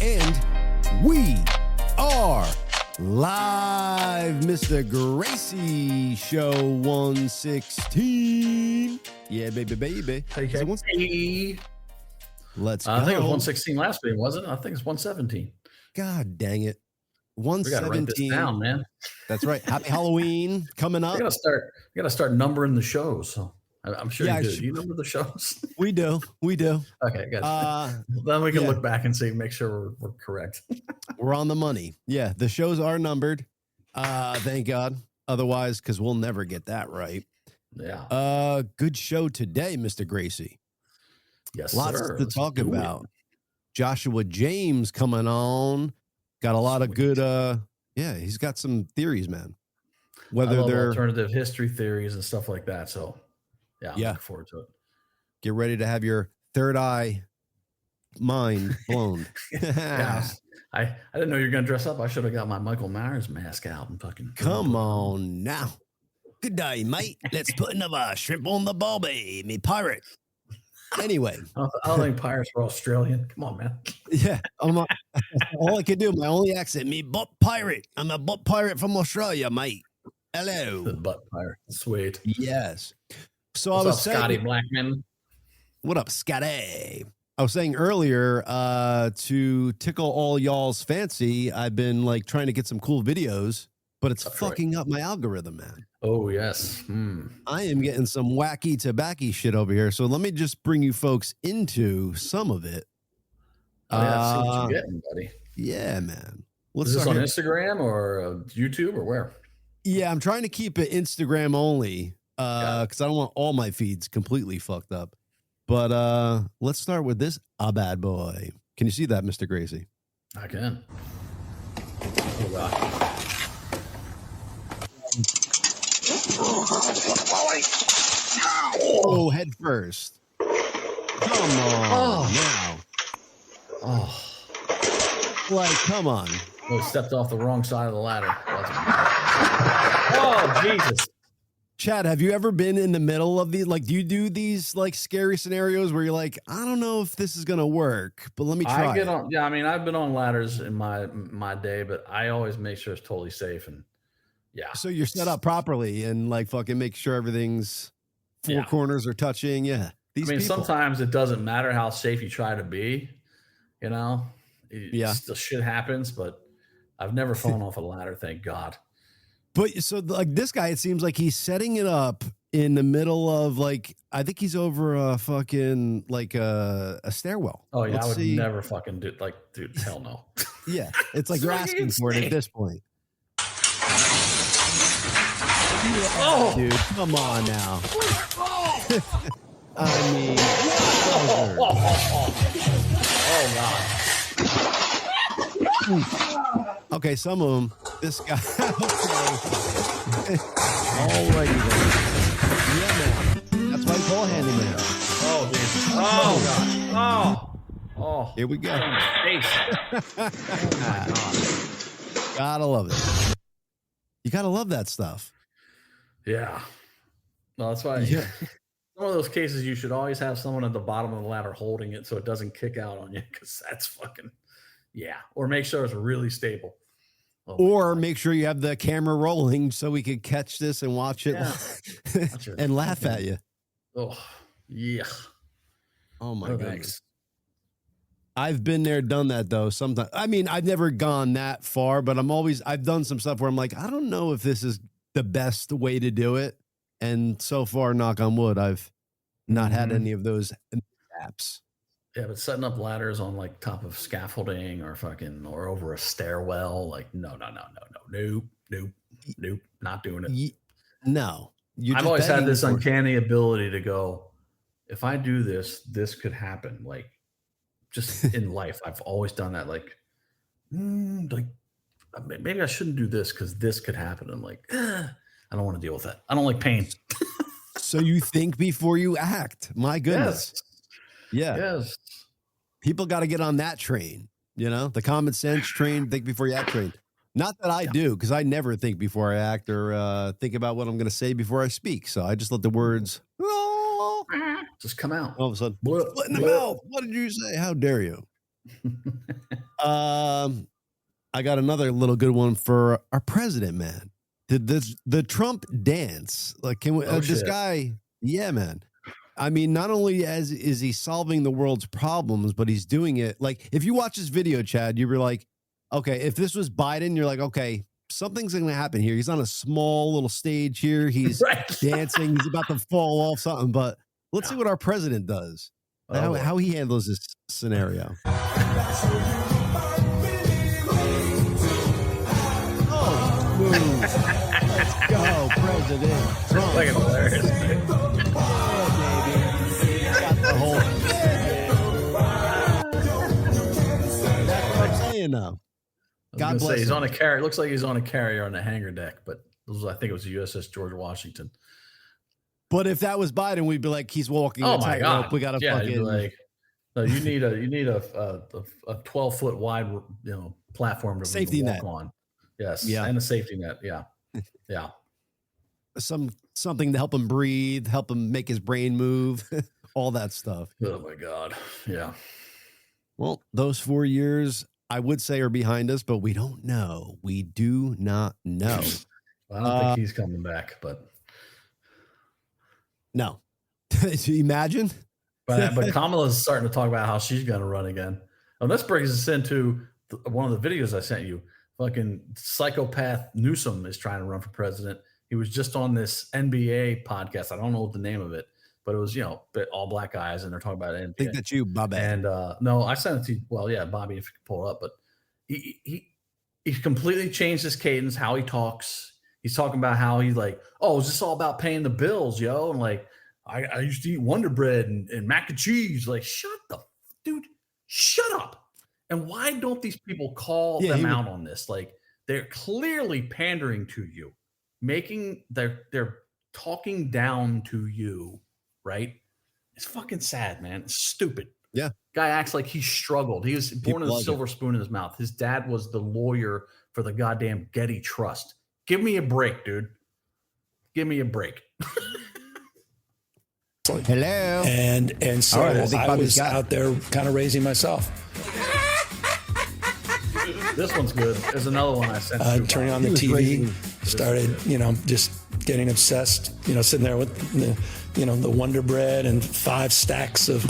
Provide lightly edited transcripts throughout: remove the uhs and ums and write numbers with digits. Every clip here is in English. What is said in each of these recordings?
And we are live, Mr. Gracey Show 116. Yeah, baby. Hey. Let's go. I think it was 116 last week, wasn't it? I think it's 117. God dang it. We got to write this 117. down, man. That's right. Happy Halloween coming up. We got to start numbering the shows. So I'm sure you do. Do you number the shows? We do. Okay, good. Then we can look back and see, make sure we're correct. We're on the money. Yeah, the shows are numbered. Thank God. Otherwise, because we'll never get that right. Yeah. Good show today, Mr. Gracey. Yes, Lots sir. to talk about. Joshua James coming on. Got a lot of good, he's got some theories, man. Whether they're alternative history theories and stuff like that. So, I'm looking forward to it. Get ready to have your third eye mind blown. Yeah, I didn't know you were going to dress up. I should have got my Michael Myers mask out and fucking. Come on now. Good day, mate. Let's put another shrimp on the barbie, me pirate. Anyway, I don't think pirates were Australian. Come on, man. Yeah, all I can do. My only accent, me butt pirate. I'm a butt pirate from Australia, mate. Hello, the butt pirate. Sweet. Yes. So What's I was up, saying, Scotty Blackman. What up, Scotty? I was saying earlier, to tickle all y'all's fancy, I've been like trying to get some cool videos, but it's fucking up my algorithm, man. Oh, yes. I am getting some wacky tobacco shit over here. So let me just bring you folks into some of it. Oh, yeah, see what you're getting, buddy. Yeah, man. Is this on Instagram or YouTube or where? Yeah, I'm trying to keep it Instagram only because I don't want all my feeds completely fucked up. But let's start with this bad boy. Can you see that, Mr. Gracey? I can. Oh, God. Oh, head first. Come on now. Oh. Like, come on. Oh, stepped off the wrong side of the ladder. Oh, Jesus. Chad, have you ever been in the middle of these? Like, do you do these like scary scenarios where you're like, I don't know if this is going to work, but let me try. I mean, I've been on ladders in my day, but I always make sure it's totally safe. And yeah. So you're set up properly and like fucking make sure everything's four corners are touching. Yeah. Sometimes it doesn't matter how safe you try to be, you know, still shit happens, but I've never fallen off a ladder. Thank God. But so like this guy, it seems like he's setting it up in the middle of like, I think he's over a fucking like a stairwell. Oh yeah. I would never fucking do like, dude, hell no. Yeah. It's like you're asking for it at this point. Oh, dude, come on now. I mean, God. Okay, some of them. This guy. Alrighty then. Yeah, man. That's why I call handyman. Oh, dude. Oh, God. Oh. Here we go. Face. Oh, my God. Gotta love it. You gotta love that stuff. Yeah. Well, that's why. Yeah. Some of those cases, you should always have someone at the bottom of the ladder holding it so it doesn't kick out on you, because that's fucking, or make sure it's really stable. Or make sure you have the camera rolling so we could catch this and watch it and laugh at you. Oh, yeah. Oh, my goodness. I've been there, done that, though. Sometimes, I mean, I've never gone that far, but I've done some stuff where I'm like, I don't know if this is the best way to do it. And so far, knock on wood, I've not had any of those apps. Yeah, but setting up ladders on like top of scaffolding or over a stairwell, like nope, not doing it. No, I've always had this uncanny ability to go, if I do this, this could happen. Like just in life, I've always done that. Like, like maybe I shouldn't do this because this could happen. I'm like, I don't want to deal with that. I don't like pain. So you think before you act. My goodness. Yes. Yeah. Yes. People got to get on that train, the common sense train, think before you act train. Not that I do, because I never think before I act or think about what I'm going to say before I speak. So I just let the words just come out. All of a sudden, what in the mouth? What did you say? How dare you? I got another little good one for our president, man. Did the Trump dance? Like, can we, this guy? Yeah, man. I mean, not only is he solving the world's problems, but he's doing it. Like, if you watch this video, Chad, you were like, okay, if this was Biden, you're like, okay, something's going to happen here. He's on a small little stage here. He's dancing. He's about to fall off something. But let's see what our president does. How he handles this scenario. Let's go, President Trump. Like hilarious. Got the whole That's what I'm saying now. God bless. He's on a carrier. It looks like he's on a carrier on the hangar deck, but I think it was the USS George Washington. But if that was Biden, we'd be like, he's walking. Oh my God! Rope. We got to fucking like. No, you need a 12-foot wide, platform to safety walk net on. Yes, and a safety net. Yeah. Something to help him breathe, help him make his brain move, all that stuff. Oh my God. Yeah. Well, those 4 years, I would say, are behind us, but we don't know. We do not know. I don't think he's coming back, but no. Imagine. But Kamala's starting to talk about how she's going to run again. And this brings us into one of the videos I sent you. Fucking psychopath Newsom is trying to run for president. He was just on this NBA podcast. I don't know what the name of it, but it was, all black guys, and they're talking about NBA. I think that's you, Bobby. And no, I sent it to you. Well, yeah, Bobby, if you can pull it up. But he completely changed his cadence, how he talks. He's talking about how he's like, oh, is this all about paying the bills, yo? And like, I used to eat Wonder Bread and mac and cheese. Like, shut up. And why don't these people call them out on this? Like, they're clearly pandering to you, they're talking down to you, right? It's fucking sad, man. It's stupid. Yeah. Guy acts like he struggled. He was born with a silver spoon in his mouth. His dad was the lawyer for the goddamn Getty Trust. Give me a break, dude. Give me a break. Hello. And so I was out there kind of raising myself. This one's good. There's another one I sent. Turning on the TV, started, just getting obsessed, sitting there with the Wonder Bread and 5 stacks of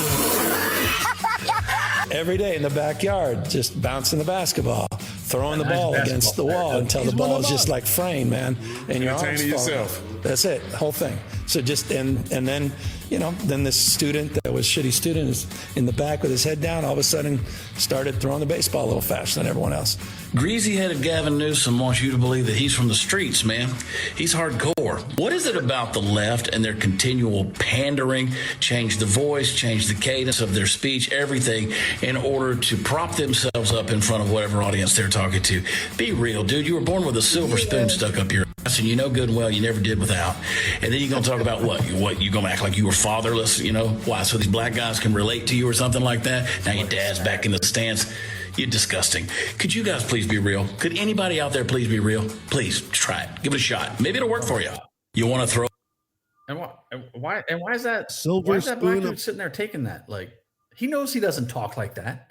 every day in the backyard, just bouncing the basketball, throwing the ball against the wall until the ball is just like framed, man. And your arms fall off. That's it, the whole thing. So just, and then, then this student that was shitty student is in the back with his head down, all of a sudden started throwing the baseball a little faster than everyone else. Greasy-headed Gavin Newsom wants you to believe that he's from the streets, man. He's hardcore. What is it about the left and their continual pandering, change the voice, change the cadence of their speech, everything, in order to prop themselves up in front of whatever audience they're talking to? Be real, dude. You were born with a silver spoon stuck up your ass, and you know good and well you never did without. And then you're going to talk about what? You going to act like you were fatherless, Why, so these black guys can relate to you or something like that? Now your dad's back in the stands. You're disgusting. Could you guys please be real? Could anybody out there please be real? Please try it. Give it a shot. Maybe it'll work for you. You want to throw? And why is that silver why is that spoon black dude sitting there taking that? Like, he knows he doesn't talk like that.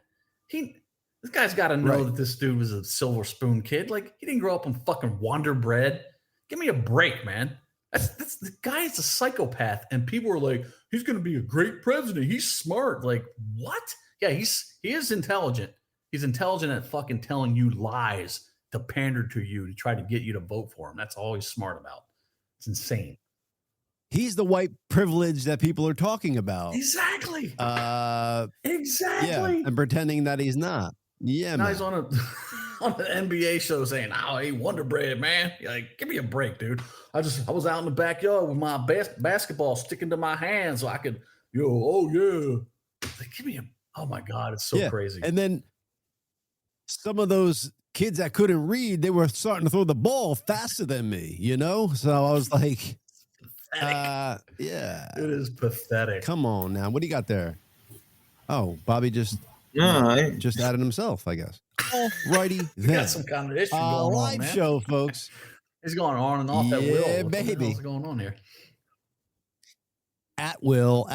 This guy's got to know that this dude was a silver spoon kid. Like, he didn't grow up on fucking Wonder Bread. Give me a break, man. That's the guy is a psychopath, and people are like, he's going to be a great president. He's smart. Like, what? Yeah, he is intelligent. He's intelligent at fucking telling you lies to pander to you to try to get you to vote for him. That's all he's smart about. It's insane. He's the white privilege that people are talking about. Exactly. Exactly. Yeah, and pretending that he's not. Yeah, now man. He's on an NBA show saying, "Oh, hey, Wonder Bread, man." You're like, give me a break, dude. I was out in the backyard with my basketball sticking to my hand so I could, oh yeah. Like, give me a. Oh my God, it's so crazy. And then some of those kids that couldn't read, they were starting to throw the ball faster than me, So I was like, yeah. It is pathetic. Come on now. What do you got there? Oh, Bobby just added himself, I guess. Alrighty then. Got some kind of issue going on, live man. show, folks. He's going on and off at will. Yeah, What baby. What's going on here? At will.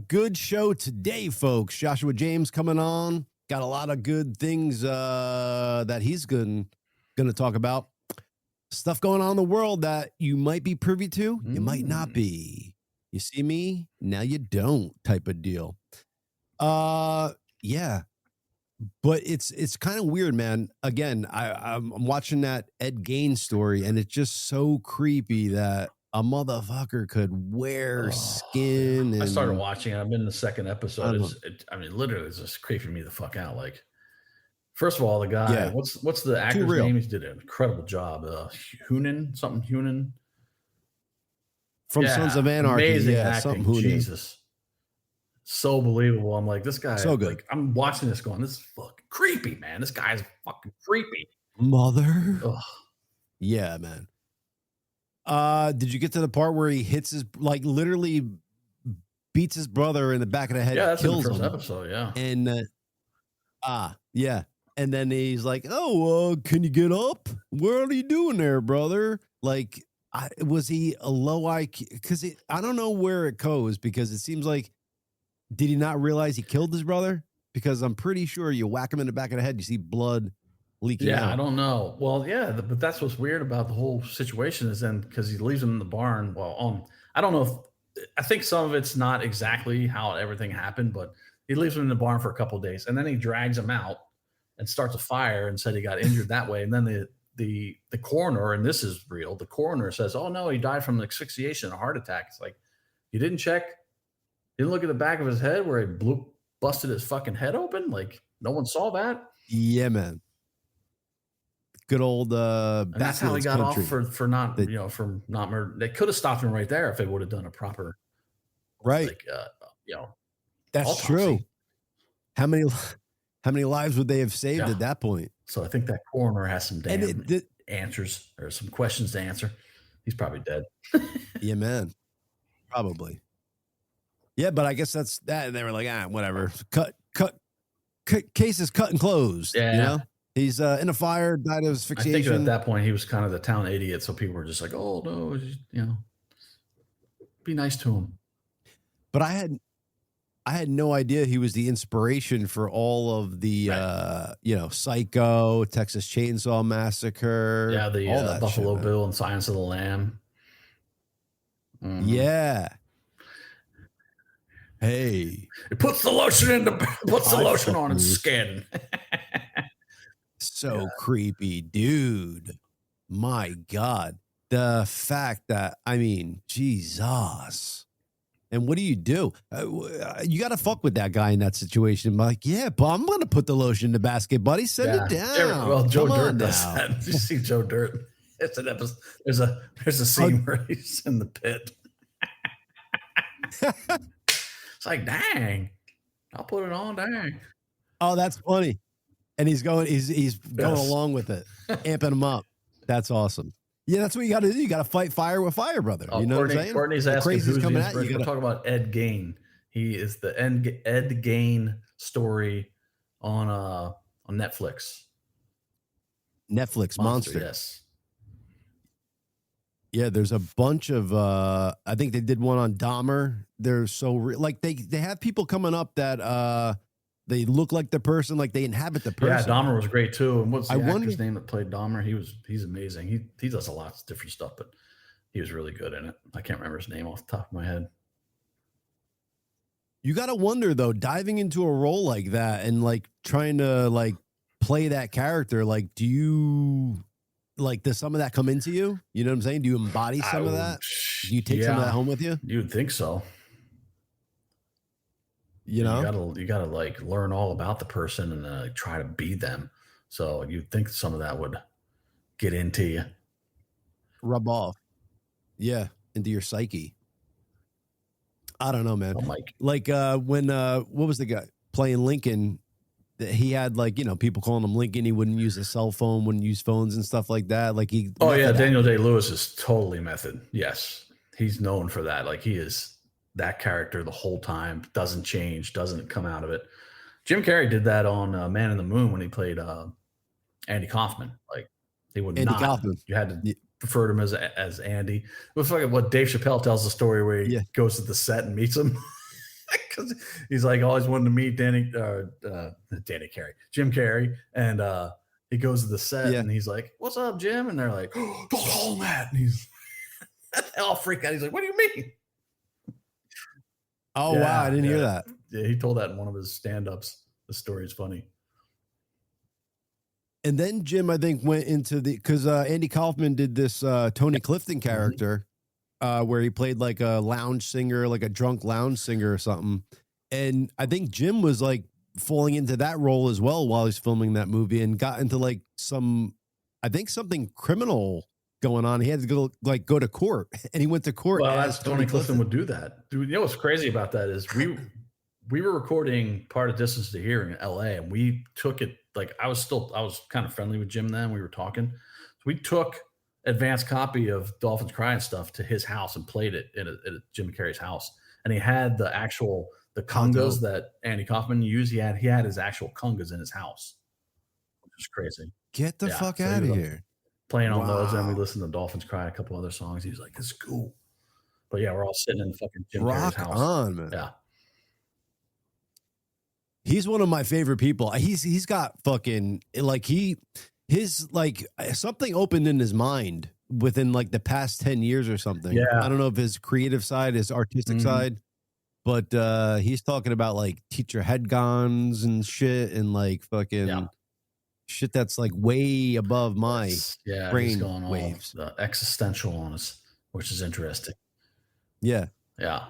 Good show today, folks. Joshua James coming on. Got a lot of good things that he's gonna talk about. Stuff going on in the world that you might be privy to, you might not be. You see me? Now you don't type of deal. Yeah. But it's kind of weird, man. Again, I'm watching that Ed Gain story, and it's just so creepy that a motherfucker could wear skin. And I started watching it. I'm in the second episode. Literally, it's just creeping me the fuck out. Like, first of all, the guy, what's the actor's name? He did an incredible job. Hunan. From Sons of Anarchy. Amazing acting. Jesus. So believable. I'm like, this guy. So good. Like, I'm watching this going, this is fucking creepy, man. This guy's fucking creepy. Mother. Ugh. Yeah, man. Did you get to the part where he hits his, like, literally beats his brother in the back of the head? Yeah, that's kills in the first him. episode, yeah. And, yeah. And then he's like, can you get up? What are you doing there, brother? Like, was he a low IQ? Because I don't know where it goes, because it seems like, did he not realize he killed his brother? Because I'm pretty sure you whack him in the back of the head, you see blood leaking out. Yeah, I don't know. Well, yeah, but that's what's weird about the whole situation is then because he leaves him in the barn. Well, I don't know I think some of it's not exactly how everything happened, but he leaves him in the barn for a couple of days, and then he drags him out and starts a fire and said he got injured that way. And then the coroner, and this is real, the coroner says, "Oh no, he died from asphyxiation, a heart attack." It's like, you didn't check. You didn't look at the back of his head where he busted his fucking head open? Like, no one saw that? Yeah, man. Good old that's how he got off for not murder. They could have stopped him right there if they would have done a proper that's autopsy. true. How many lives would they have saved at that point? So I think that coroner has some answers or some questions to answer. He's probably dead. Yeah, man. Probably. Yeah, but I guess that's that. And they were like, whatever. Cut. Case is cut and closed. Yeah. You know? He's in a fire, died of asphyxiation. I think at that point he was kind of the town idiot, so people were just like, "Oh no, be nice to him." But I had no idea he was the inspiration for all of the Psycho, Texas Chainsaw Massacre. Yeah, the Buffalo Bill and Silence of the Lamb. Mm-hmm. Yeah. Hey, it puts the lotion on its skin. So creepy, dude. My God. The fact that, Jesus. And what do? You got to fuck with that guy in that situation. I'm like, yeah, but I'm going to put the lotion in the basket, buddy. Send it down. Well, Joe Dirt does that. Did you see Joe Dirt? It's an episode. There's a scene where he's in the pit. It's like, dang, I'll put it on, dang. Oh, that's funny. And he's going along with it, amping him up. That's awesome. Yeah, that's what you got to do. You got to fight fire with fire, brother. You know what I'm saying? Courtney's asking who's coming at you. We're talking about Ed Gain. He is the Ed Gain story on Netflix. Netflix Monster. Yes. Yeah, there's a bunch of I think they did one on Dahmer. They're so they have people coming up that they look like the person, like they inhabit the person. Yeah, Dahmer was great too. And what's the actor's name that played Dahmer? He's amazing. He does a lot of different stuff, but he was really good in it. I can't remember his name off the top of my head. You got to wonder though, diving into a role like that and like trying to like play that character, like does some of that come into you? You know what I'm saying? Do you embody some of that? Do you take some of that home with you? You would think so. You know, you gotta like learn all about the person and try to be them. So you'd think some of that would get into you, rub off, into your psyche. I don't know, man. Oh, Mike. Like when what was the guy playing Lincoln? He had people calling him Lincoln. He wouldn't use a cell phone, wouldn't use phones and stuff like that. Like he. Oh yeah, Daniel Day-Lewis is totally method. Yes, he's known for that. Like he is that character the whole time, doesn't change, doesn't come out of it. Jim Carrey did that on Man in the Moon when he played Andy Kaufman. Like he would Andy Kaufman. You had to refer to him as Andy. It was like what Dave Chappelle tells the story where he goes to the set and meets him. Because he's like always wanted to meet Jim Carrey. And he goes to the set and he's like, "What's up, Jim?" And they're like, "Oh, don't call him that." And he's all freaked out. He's like, "What do you mean?" Oh, wow. I didn't hear that. Yeah, he told that in one of his stand-ups. The story is funny. And then Jim, I think, went into because Andy Kaufman did this Tony Clifton character where he played like a lounge singer, like a drunk lounge singer or something. And I think Jim was like falling into that role as well while he's filming that movie and got into like something criminal going on. He had to go to court, and he went to court. Well, as Tony Clifton would do that. Dude, you know what's crazy about that is we were recording Part of Distance to Here in LA, and we took it like I was kind of friendly with Jim then. We were talking. So we took advanced copy of Dolphins Cry and stuff to his house and played it at Jim Carrey's house. And he had the congas that Andy Kaufman used. He had his actual congas in his house, which is crazy. Get the fuck out of here. Playing on those, and we listened to Dolphins Cry, a couple other songs. He was like, "This is cool." But yeah, we're all sitting in fucking Jim Carrey's house. On, man. Yeah. He's one of my favorite people. He's got fucking something opened in his mind within like the past 10 years or something. Yeah. I don't know if his creative side, his artistic side, but he's talking about like teacher headguns and shit and like fucking shit that's like way above my brain waves. The existential on us, which is interesting. Yeah. Yeah.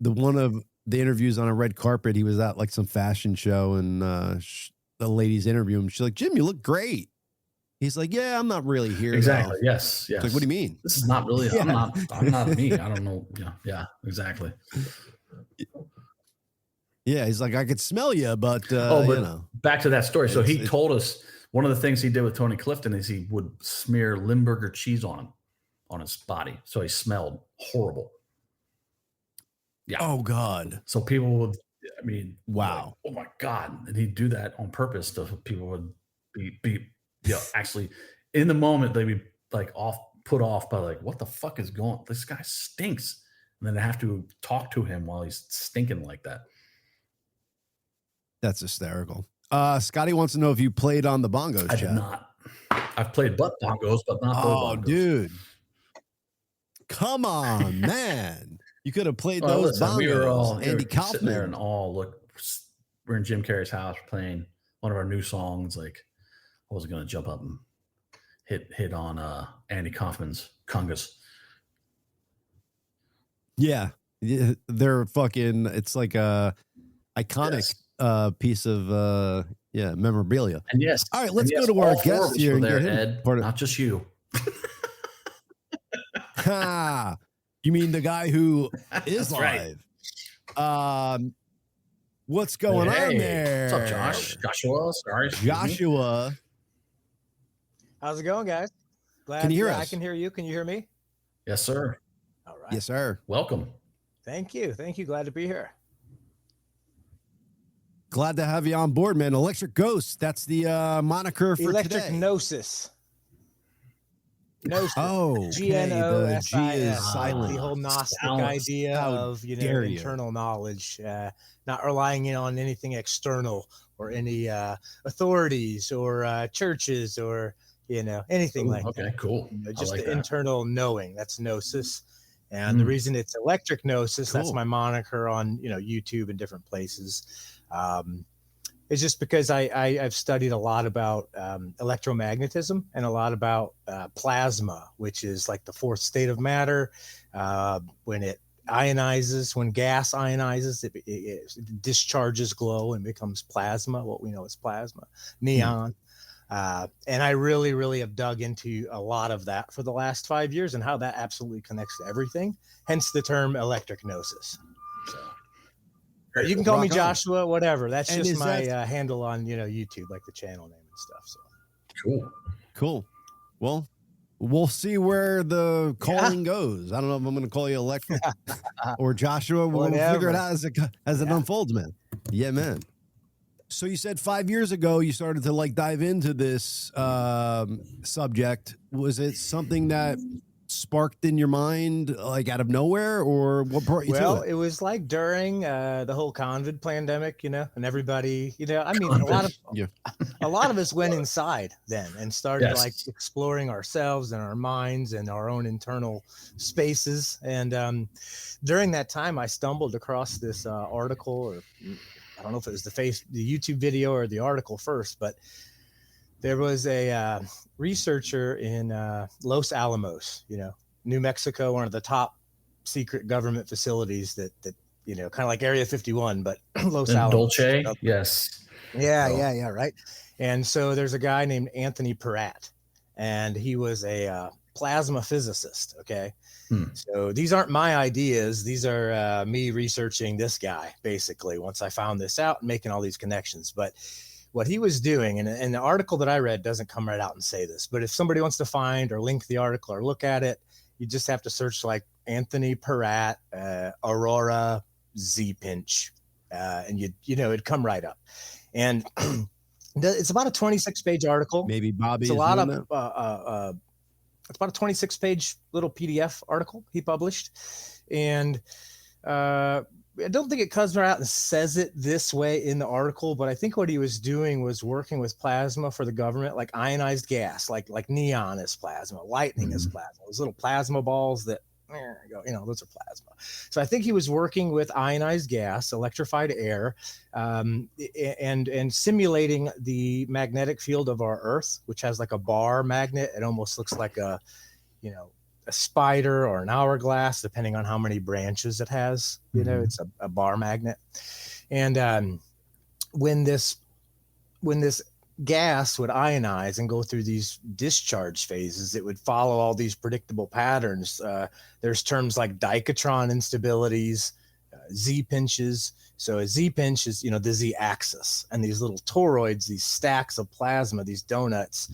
The one of the interviews on a red carpet, he was at like some fashion show and the ladies interview him. She's like, "Jim, you look great." He's like, "Yeah, I'm not really here." Exactly. Though. Yes. It's like, what do you mean? This is not really, I'm not me. I don't know. Yeah, exactly. Yeah. He's like, "I could smell you, but you know." Back to that story. So he told us one of the things he did with Tony Clifton is he would smear Limburger cheese on his body. So he smelled horrible. Yeah. Oh God. So people would, wow. Like, oh my God. And he'd do that on purpose. So people would be actually in the moment, they'd be like put off by like, what the fuck is going on? This guy stinks. And then they have to talk to him while he's stinking like that. That's hysterical. Scotty wants to know if you played on the bongos. I did not. I've played butt bongos, but not those bongos. Dude. Come on, man. You could have played those bongos. We were all Andy Kaufman. Sitting there and we're in Jim Carrey's house playing one of our new songs. Like I wasn't going to jump up and hit on Andy Kaufman's congas. Yeah. They're fucking, it's like a iconic piece of memorabilia. And yes. All right, let's go to our guest here. There, Ed, not just you. You mean the guy who is live? Right. What's going on there? What's up, Josh? Joshua. Sorry. Joshua. How's it going, guys? Glad can you hear us? I can hear you. Can you hear me? Yes, sir. All right. Yes, sir. Welcome. Thank you. Glad to be here. Glad to have you on board, man. Electric Ghost. That's the moniker for Electric today. Gnosis. Gnosis. Oh, Gnosis. The G is silent. The whole Gnostic idea of internal knowledge, not relying on anything external or any authorities or churches or anything like that. Okay, cool. Just the internal knowing. That's Gnosis. And the reason it's Electric Gnosis, that's my moniker on YouTube and different places. It's just because I've studied a lot about electromagnetism and a lot about plasma, which is like the fourth state of matter. When it ionizes, when gas ionizes, it discharges glow and becomes plasma, what we know as plasma, neon. And I really, really have dug into a lot of that for the last 5 years and how that absolutely connects to everything, hence the term Electric Gnosis. So. You can call me Joshua, whatever. That's just my handle on YouTube, like the channel name and stuff. So cool. Well, we'll see where the calling goes. I don't know if I'm going to call you Electric or Joshua. We'll figure it out as it unfolds, man. Yeah, man. So you said 5 years ago you started to like dive into this subject. Was it something that sparked in your mind like out of nowhere, or what brought you to it? It was like during the whole COVID pandemic, you know, and everybody, you know, I mean, a lot of us went inside then and started like exploring ourselves and our minds and our own internal spaces. And during that time, I stumbled across this article, or I don't know if it was the YouTube video or the article first, but there was a researcher in Los Alamos, you know, New Mexico, one of the top secret government facilities that you know, kind of like Area 51, but Los Alamos. Dolce, yes. Yeah, right. And so there's a guy named Anthony Peratt, and he was a plasma physicist. Okay. So these aren't my ideas. These are me researching this guy, basically, once I found this out and making all these connections. But what he was doing, and the article that I read doesn't come right out and say this, but if somebody wants to find or link the article or look at it, you just have to search like Anthony Peratt, Aurora Z-pinch, and you know, it'd come right up. And it's about a 26-page article. Maybe Bobby. It's a lot of it's about a 26-page little PDF article he published, and I don't think it comes right out and says it this way in the article, but I think what he was doing was working with plasma for the government, like ionized gas, like neon is plasma, lightning is plasma, those little plasma balls that, there you go, you know, those are plasma. So I think he was working with ionized gas, electrified air, and simulating the magnetic field of our Earth, which has like a bar magnet. It almost looks like a, you know, a spider or an hourglass, depending on how many branches it has. You know, it's a bar magnet. And when this gas would ionize and go through these discharge phases, it would follow all these predictable patterns. There's terms like dikatron instabilities, Z-pinches. So a Z-pinch is, you know, the Z-axis, and these little toroids, these stacks of plasma, these donuts,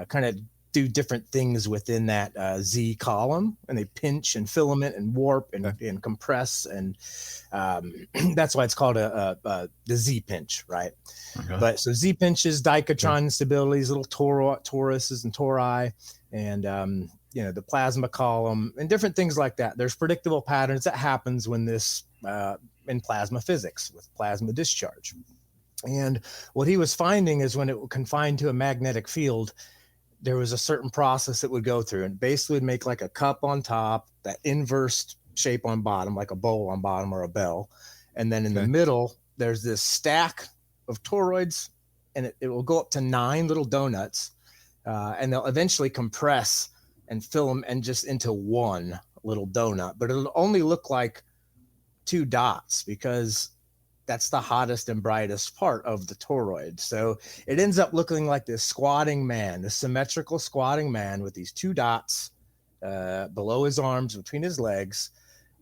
kind of do different things within that Z column, and they pinch and filament and warp and compress, and that's why it's called the Z pinch, right? Okay. But so Z pinches, dikatron instabilities, little toruses and tori, and you know, the plasma column and different things like that. There's predictable patterns that happens when this in plasma physics with plasma discharge. And what he was finding is when it was confined to a magnetic field, there was a certain process that would go through, and basically would make like a cup on top, that inverse shape on bottom, like a bowl on bottom or a bell. And then in the middle, there's this stack of toroids, and it will go up to 9 little donuts, and they'll eventually compress and fill them and just into one little donut, but it'll only look like 2 dots because that's the hottest and brightest part of the toroid. So it ends up looking like this squatting man, this symmetrical squatting man with these 2 dots below his arms, between his legs,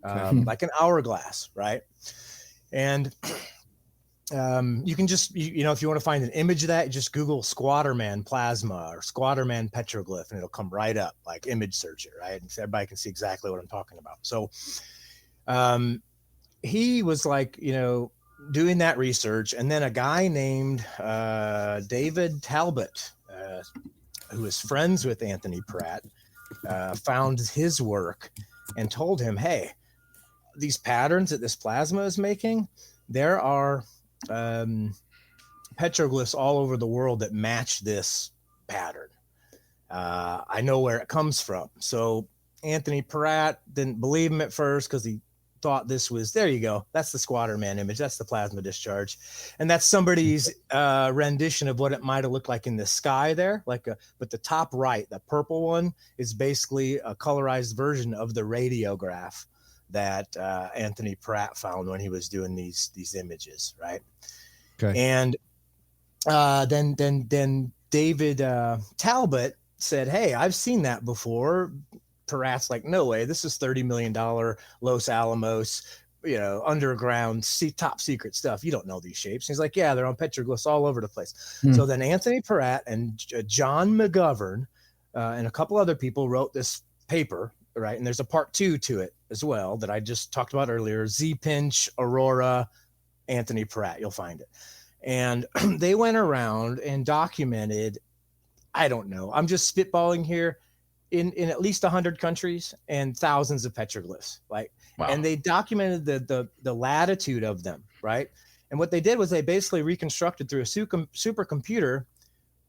like an hourglass, right? And you can just, you know, if you want to find an image of that, just Google squatter man plasma or squatter man petroglyph, and it'll come right up, like image search it, right? And so everybody can see exactly what I'm talking about. So he was like, you know, doing that research, and then a guy named David Talbot, who is friends with Anthony Peratt, found his work and told him, hey, these patterns that this plasma is making, there are petroglyphs all over the world that match this pattern. I know where it comes from. So Anthony Peratt didn't believe him at first because he thought this was, there you go, that's the squatter man image, that's the plasma discharge, and that's somebody's rendition of what it might have looked like in the sky there, like but the top right, the purple one, is basically a colorized version of the radiograph that Anthony Peratt found when he was doing these images, right? Okay. And then David Talbot said, hey, I've seen that before. Peratt's like, no way, this is $30 million Los Alamos, you know, underground, top secret stuff. You don't know these shapes. And he's like, yeah, they're on petroglyphs all over the place. So then Anthony Peratt and John McGovern and a couple other people wrote this paper, right? And there's a part 2 to it as well that I just talked about earlier, Z-pinch, Aurora, Anthony Peratt, you'll find it. And they went around and documented, I don't know, I'm just spitballing here, in at least 100 countries and thousands of petroglyphs. Like, wow. And they documented the latitude of them, right? And what they did was they basically reconstructed through a supercomputer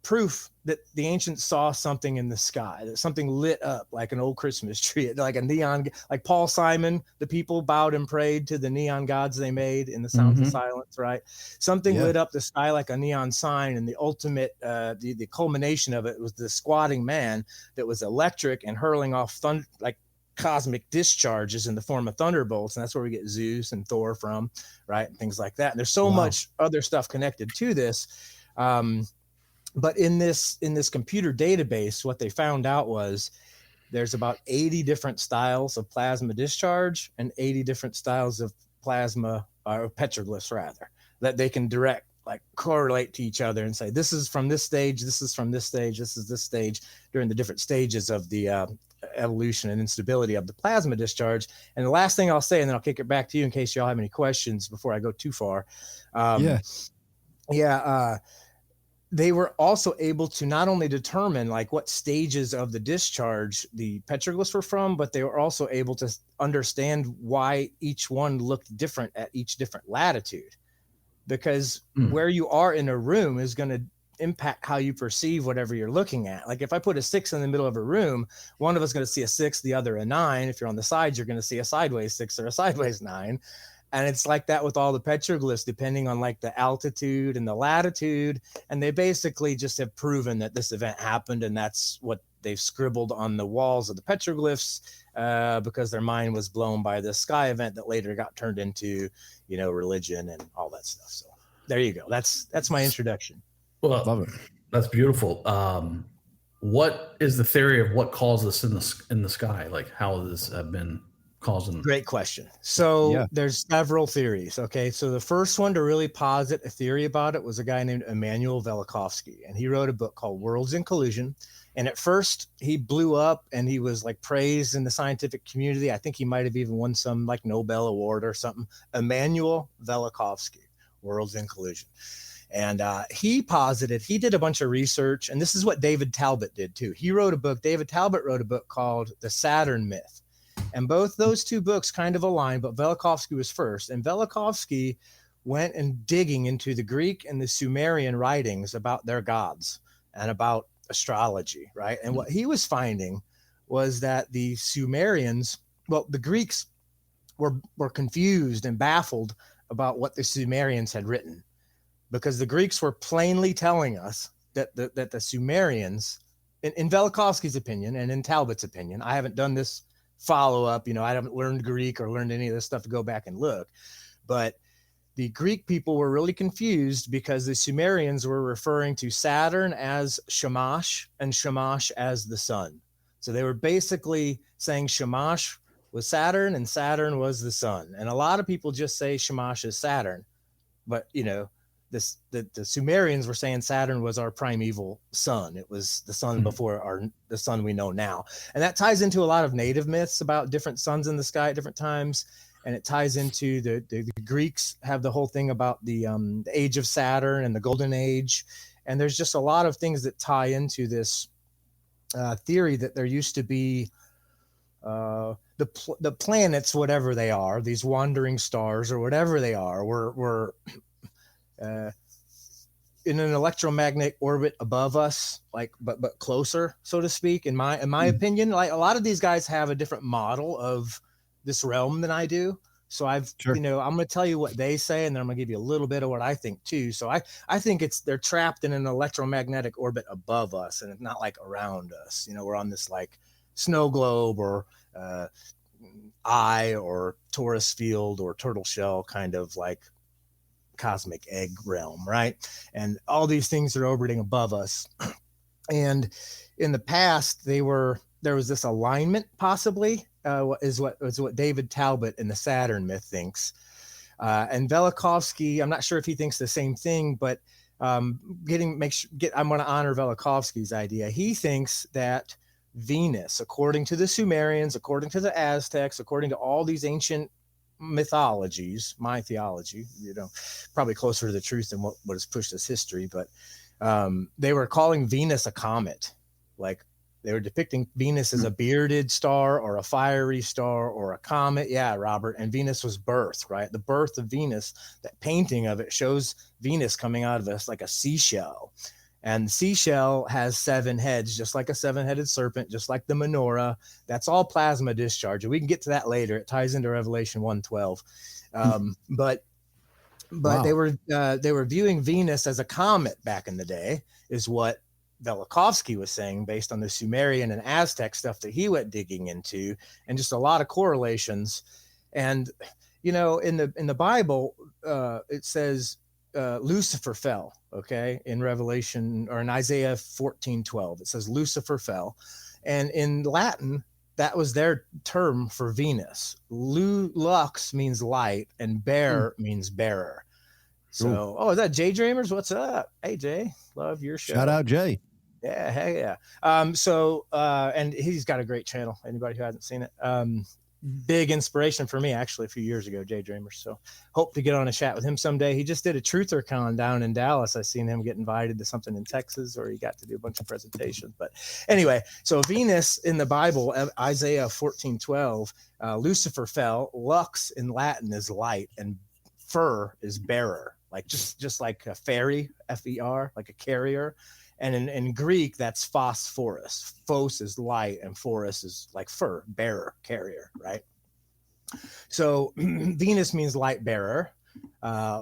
proof that the ancients saw something in the sky, that something lit up like an old Christmas tree, like a neon, like Paul Simon, the people bowed and prayed to the neon gods they made in the Sounds of Silence, right? Something lit up the sky like a neon sign, and the ultimate, the culmination of it was the squatting man that was electric and hurling off like cosmic discharges in the form of thunderbolts, and that's where we get Zeus and Thor from, right? And things like that. And there's so much other stuff connected to this. But in this computer database, what they found out was there's about 80 different styles of plasma discharge and 80 different styles of plasma, or petroglyphs rather, that they can direct, like correlate to each other and say, this is from this stage, this is from this stage, this is this stage, during the different stages of the evolution and instability of the plasma discharge. And the last thing I'll say, and then I'll kick it back to you in case y'all have any questions before I go too far. They were also able to not only determine like what stages of the discharge the petroglyphs were from, but they were also able to understand why each one looked different at each different latitude, because where you are in a room is going to impact how you perceive whatever you're looking at. Like if I put a 6 in the middle of a room, one of us is going to see a 6, the other a 9. If you're on the sides, you're going to see a sideways 6 or a sideways 9. And it's like that with all the petroglyphs, depending on like the altitude and the latitude. And they basically just have proven that this event happened. And that's what they've scribbled on the walls of the petroglyphs, because their mind was blown by this sky event that later got turned into, you know, religion and all that stuff. So there you go. That's my introduction. Well, love it. That's beautiful. What is the theory of what caused this in the sky? Like how this have been causing? Great question. So there's several theories. Okay. So the first one to really posit a theory about it was a guy named Immanuel Velikovsky, and he wrote a book called Worlds in Collusion. And at first he blew up and he was like praised in the scientific community. I think he might've even won some like Nobel Award or something. Immanuel Velikovsky, Worlds in Collusion. And he did a bunch of research, and this is what David Talbot did too. David Talbot wrote a book called The Saturn Myth. And both those two books kind of align, but Velikovsky was first. And Velikovsky went and digging into the Greek and the Sumerian writings about their gods and about astrology, right? And what he was finding was that the Sumerians, well, the Greeks were confused and baffled about what the Sumerians had written, because the Greeks were plainly telling us that the Sumerians, in Velikovsky's opinion and in Talbot's opinion, I haven't done this follow up, you know, I haven't learned Greek or learned any of this stuff to go back and look, but the Greek people were really confused because the Sumerians were referring to Saturn as Shamash and Shamash as the sun. So they were basically saying Shamash was Saturn and Saturn was the sun. And a lot of people just say Shamash is Saturn, but you know, the Sumerians were saying Saturn was our primeval sun. It was the sun before the sun we know now. And that ties into a lot of native myths about different suns in the sky at different times. And it ties into the Greeks have the whole thing about the age of Saturn and the golden age. And there's just a lot of things that tie into this theory that there used to be the planets, whatever they are, these wandering stars or whatever they are, were in an electromagnetic orbit above us, like but closer, so to speak. In my opinion, like a lot of these guys have a different model of this realm than I do. So you know, I'm going to tell you what they say, and then I'm going to give you a little bit of what I think too. So I think they're trapped in an electromagnetic orbit above us, and it's not like around us. You know, we're on this like snow globe or eye or torus field or turtle shell kind of like cosmic egg realm, right? And all these things are orbiting above us. And in the past, there was this alignment, possibly, is what David Talbot in the Saturn myth thinks. And Velikovsky, I'm not sure if he thinks the same thing, but I'm going to honor Velikovsky's idea. He thinks that Venus, according to the Sumerians, according to the Aztecs, according to all these ancient mythologies, my theology, probably closer to the truth than what has pushed as history, but they were calling Venus a comet. Like they were depicting Venus as a bearded star or a fiery star or a comet. Yeah, Robert. And Venus was birth, right? The birth of Venus, that painting of it shows Venus coming out of us like a seashell. And the seashell has 7 heads, just like a 7-headed serpent, just like the menorah. That's all plasma discharge. And we can get to that later. It ties into Revelation 1:12. But wow. they were viewing Venus as a comet back in the day, is what Velikovsky was saying, based on the Sumerian and Aztec stuff that he went digging into, and just a lot of correlations. And in the Bible, it says Lucifer fell. Okay, in Revelation or in Isaiah 14:12, it says Lucifer fell, and in Latin that was their term for Venus. Lux means light, and bear means bearer. So, is that Jay Dreamers? What's up? Hey Jay, love your show. Shout out Jay. Yeah, hey, yeah. And he's got a great channel. Anybody who hasn't seen it, big inspiration for me actually a few years ago, Jay Dreamers. So hope to get on a chat with him someday. He just did a TrutherCon down in Dallas. I seen him get invited to something in Texas, or he got to do a bunch of presentations. But anyway, so Venus in the Bible, Isaiah 14:12, Lucifer fell. Lux in Latin is light, and fer is bearer, like just like a ferry, F-E-R, like a carrier. And in Greek, that's phosphorus. Phos is light, and phorus is like fur, bearer, carrier, right? So Venus means light bearer.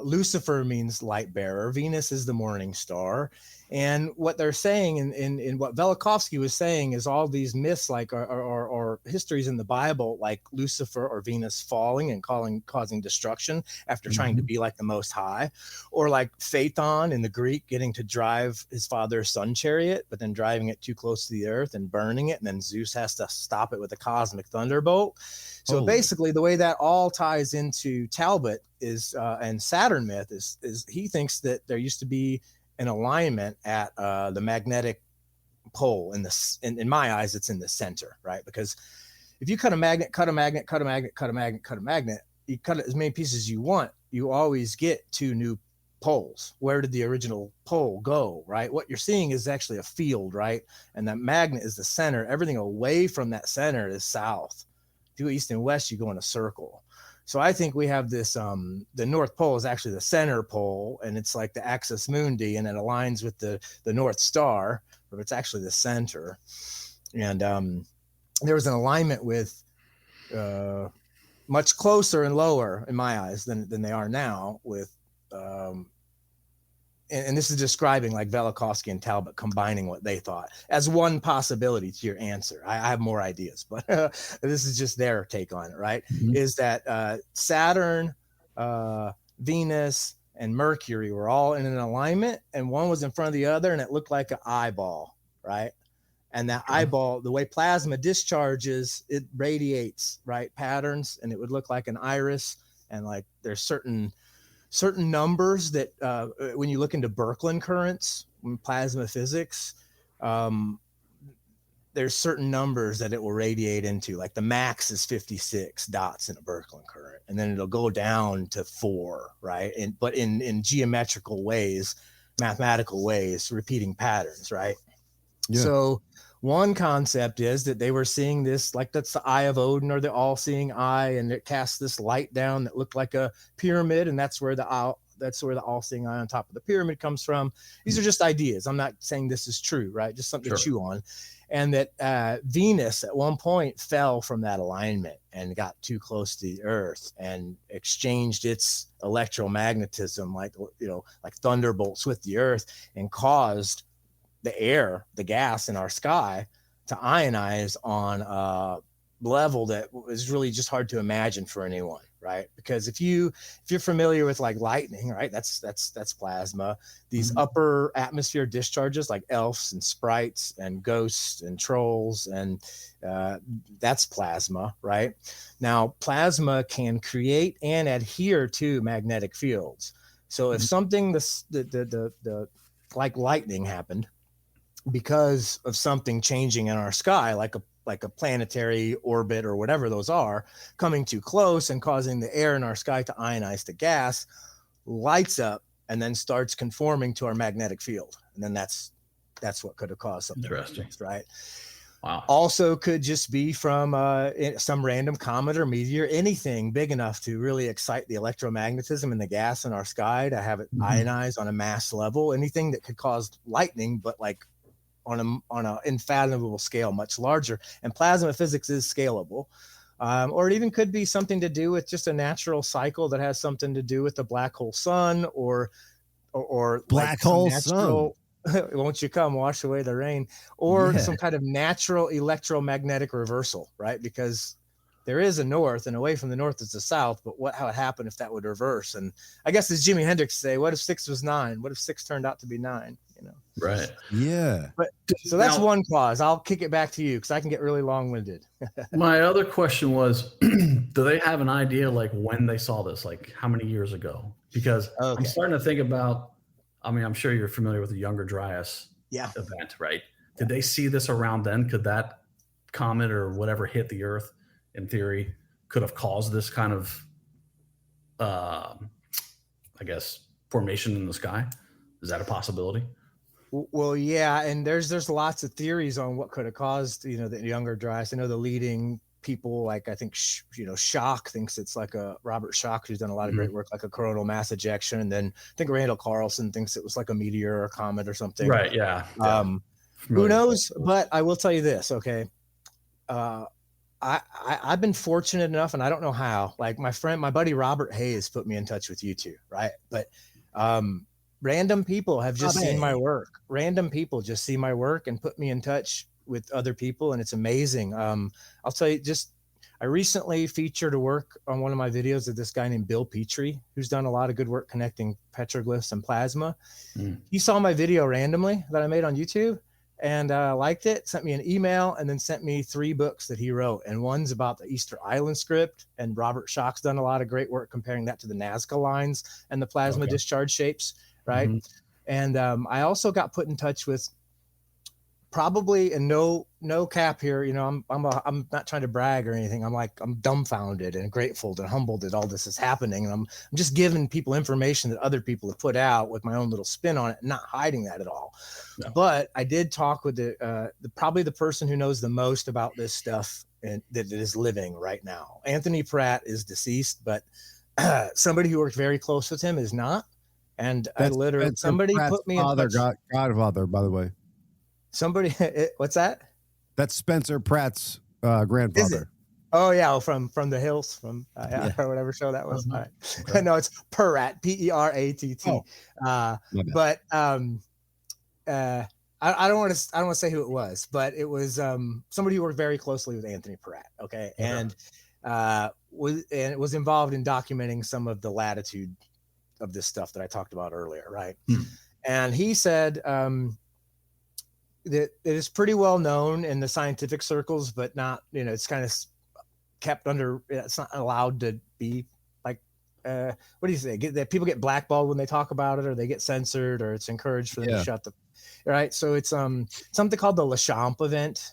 Lucifer means light bearer. Venus is the morning star. And what they're saying in what Velikovsky was saying is all these myths, like or histories in the Bible, like Lucifer or Venus falling and causing destruction after trying to be like the Most High, or like Phaethon in the Greek getting to drive his father's sun chariot, but then driving it too close to the earth and burning it, and then Zeus has to stop it with a cosmic thunderbolt. So basically, the way that all ties into Talbot is and Saturn myth is he thinks that there used to be an alignment at the magnetic pole in my eyes, it's in the center, right? Because if you cut a magnet, you cut it as many pieces as you want, you always get 2 new poles. Where did the original pole go, right? What you're seeing is actually a field, right? And that magnet is the center. Everything away from that center is south. Do east and west, you go in a circle. So I think we have this, the North Pole is actually the center pole, and it's like the axis mundi, and it aligns with the North Star, but it's actually the center. And there was an alignment with much closer and lower in my eyes than they are now with, and this is describing like Velikovsky and Talbot combining what they thought as one possibility to your answer. I have more ideas, but this is just their take on it, right? Is that Saturn, Venus, and Mercury were all in an alignment, and one was in front of the other, and it looked like an eyeball, right? And that eyeball, the way plasma discharges, it radiates, right, patterns, and it would look like an iris. And like there's certain numbers that when you look into Birkeland currents, plasma physics, there's certain numbers that it will radiate into. Like the max is 56 dots in a Birkeland current, and then it'll go down to 4, right? But in geometrical ways, mathematical ways, repeating patterns, right? Yeah. So one concept is that they were seeing this, like that's the eye of Odin, or the all-seeing eye, and it casts this light down that looked like a pyramid, and that's where the all-seeing eye on top of the pyramid comes from. These are just ideas. I'm not saying this is true, right? Just something to chew on. And that Venus at one point fell from that alignment and got too close to the Earth and exchanged its electromagnetism, like thunderbolts with the Earth, and caused the air, the gas in our sky, to ionize on a level that was really just hard to imagine for anyone, right? Because if you're familiar with like lightning, right, that's plasma. These upper atmosphere discharges, like elves and sprites and ghosts and trolls, and that's plasma, right? Now plasma can create and adhere to magnetic fields. So if something like lightning happened because of something changing in our sky, like a like a planetary orbit or whatever those are, coming too close and causing the air in our sky to ionize to gas, lights up, and then starts conforming to our magnetic field. And then that's what could have caused something. Interesting. Right. Wow. Also could just be from some random comet or meteor, anything big enough to really excite the electromagnetism in the gas in our sky to have it ionize on a mass level, anything that could cause lightning, but like on a unfathomable scale, much larger. And plasma physics is scalable. Or it even could be something to do with just a natural cycle that has something to do with the black hole sun or black like hole natural, sun. Won't you come wash away the rain, or some kind of natural electromagnetic reversal, right? Because there is a north, and away from the north is the south. But how it happened if that would reverse? And I guess as Jimi Hendrix say, what if 6 was 9? What if 6 turned out to be 9? You know, right? Yeah. But so that's one cause. I'll kick it back to you because I can get really long-winded. My other question was, do they have an idea like when they saw this, like how many years ago? Because I'm starting to think about. I mean, I'm sure you're familiar with the Younger Dryas event, right? Did they see this around then? Could that comet or whatever hit the Earth, in theory, could have caused this kind of, I guess, formation in the sky? Is that a possibility? Well, yeah, and there's lots of theories on what could have caused, the Younger Dryas. I know the leading people, like I think Schock thinks it's like Robert Schock, who's done a lot of great work, like a coronal mass ejection, and then I think Randall Carlson thinks it was like a meteor or a comet or something. Right? Yeah. Who knows? But I will tell you this, okay? I've been fortunate enough, and I don't know how. Like my buddy Robert Hayes put me in touch with you two, right? But random people have just seen my work. Random people just see my work and put me in touch with other people, and it's amazing. I'll tell you, I recently featured a work on one of my videos of this guy named Bill Petrie, who's done a lot of good work connecting petroglyphs and plasma. He saw my video randomly that I made on YouTube and liked it, sent me an email, and then sent me 3 books that he wrote. And one's about the Easter Island script, and Robert Schock's done a lot of great work comparing that to the Nazca lines and the plasma discharge shapes, right? And I also got put in touch with, probably, and no cap here, I'm not trying to brag or anything. I'm dumbfounded and grateful and humbled that all this is happening. And I'm just giving people information that other people have put out with my own little spin on it, and not hiding that at all. No. But I did talk with probably the person who knows the most about this stuff and that is living right now. Anthony Pratt is deceased, but somebody who worked very close with him is not. And somebody put me in touch. Godfather, by the way. Somebody, what's that? That's Spencer Pratt's grandfather. Oh yeah, from the hills, or whatever show that was. All right. Okay. No, it's Peratt, P-E-R-A-T-T. But I don't want to say who it was, but it was somebody who worked very closely with Anthony Pratt. Okay, and it was involved in documenting some of the latitude of this stuff that I talked about earlier, right? And he said that it is pretty well known in the scientific circles, but not, it's kind of kept under. It's not allowed to be like, what do you say? People get blackballed when they talk about it, or they get censored, or it's encouraged for them to shut the. Right, so it's something called the Lechamp event.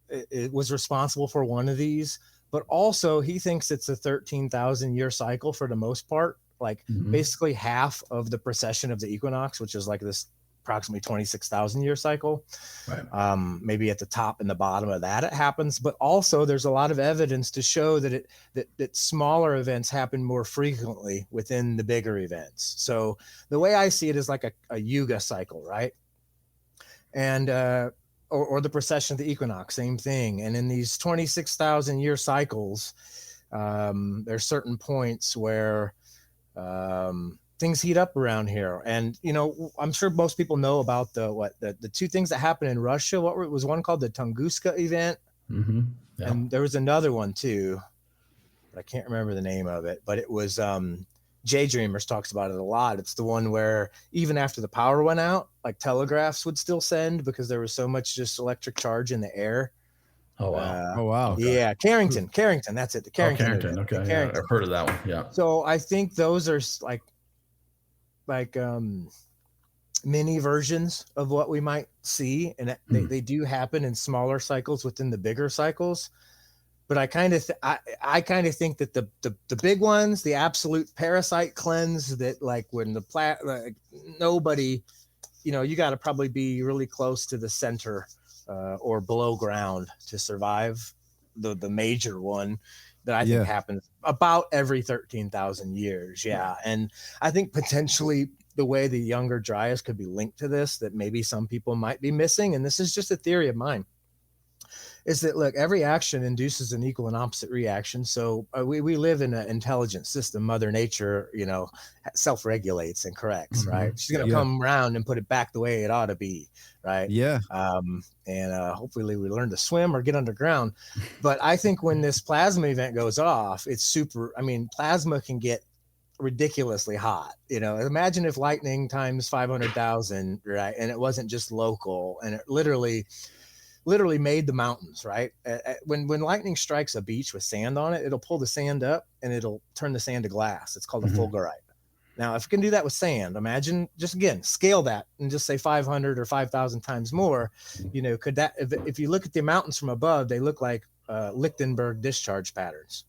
It was responsible for one of these, but also he thinks it's a 13,000 year cycle for the most part. Like basically half of the precession of the equinox, which is like this approximately 26,000 year cycle. Right. Maybe at the top and the bottom of that it happens, but also there's a lot of evidence to show that that smaller events happen more frequently within the bigger events. So the way I see it is like a yuga cycle, right? And or the precession of the equinox, same thing. And in these 26,000 year cycles, there's certain points where things heat up around here. And, I'm sure most people know about the 2 things that happened in Russia. Was one called the Tunguska event. Yeah. And there was another one too, but I can't remember the name of it, but it was, Jay Dreamers talks about it a lot. It's the one where even after the power went out, like telegraphs would still send because there was so much just electric charge in the air. Oh wow! Okay. Yeah, Carrington. That's it. The Carrington. Carrington. Okay, Carrington. Yeah, I've heard of that one. Yeah. So I think those are like mini versions of what we might see, and they do happen in smaller cycles within the bigger cycles. But I kind of I kind of think that the big ones, the absolute parasite cleanse, that like when like nobody, you got to probably be really close to the center or below ground to survive the major one that I think happens about every 13,000 years. Yeah. And I think potentially the way the younger Dryas could be linked to this, that maybe some people might be missing, and this is just a theory of mine, is that, look, every action induces an equal and opposite reaction. So we live in an intelligent system. Mother Nature, self-regulates and corrects, right? She's going to come around and put it back the way it ought to be, right? Yeah. And hopefully we learn to swim or get underground. But I think when this plasma event goes off, it's plasma can get ridiculously hot. Imagine if lightning times 500,000, right? And it wasn't just local, and it literally made the mountains, right? When lightning strikes a beach with sand on it, it'll pull the sand up and it'll turn the sand to glass. It's called a fulgurite. Now, if we can do that with sand, imagine, just again, scale that and just say 500 or 5,000 times more. Could that, if you look at the mountains from above, they look like Lichtenberg discharge patterns.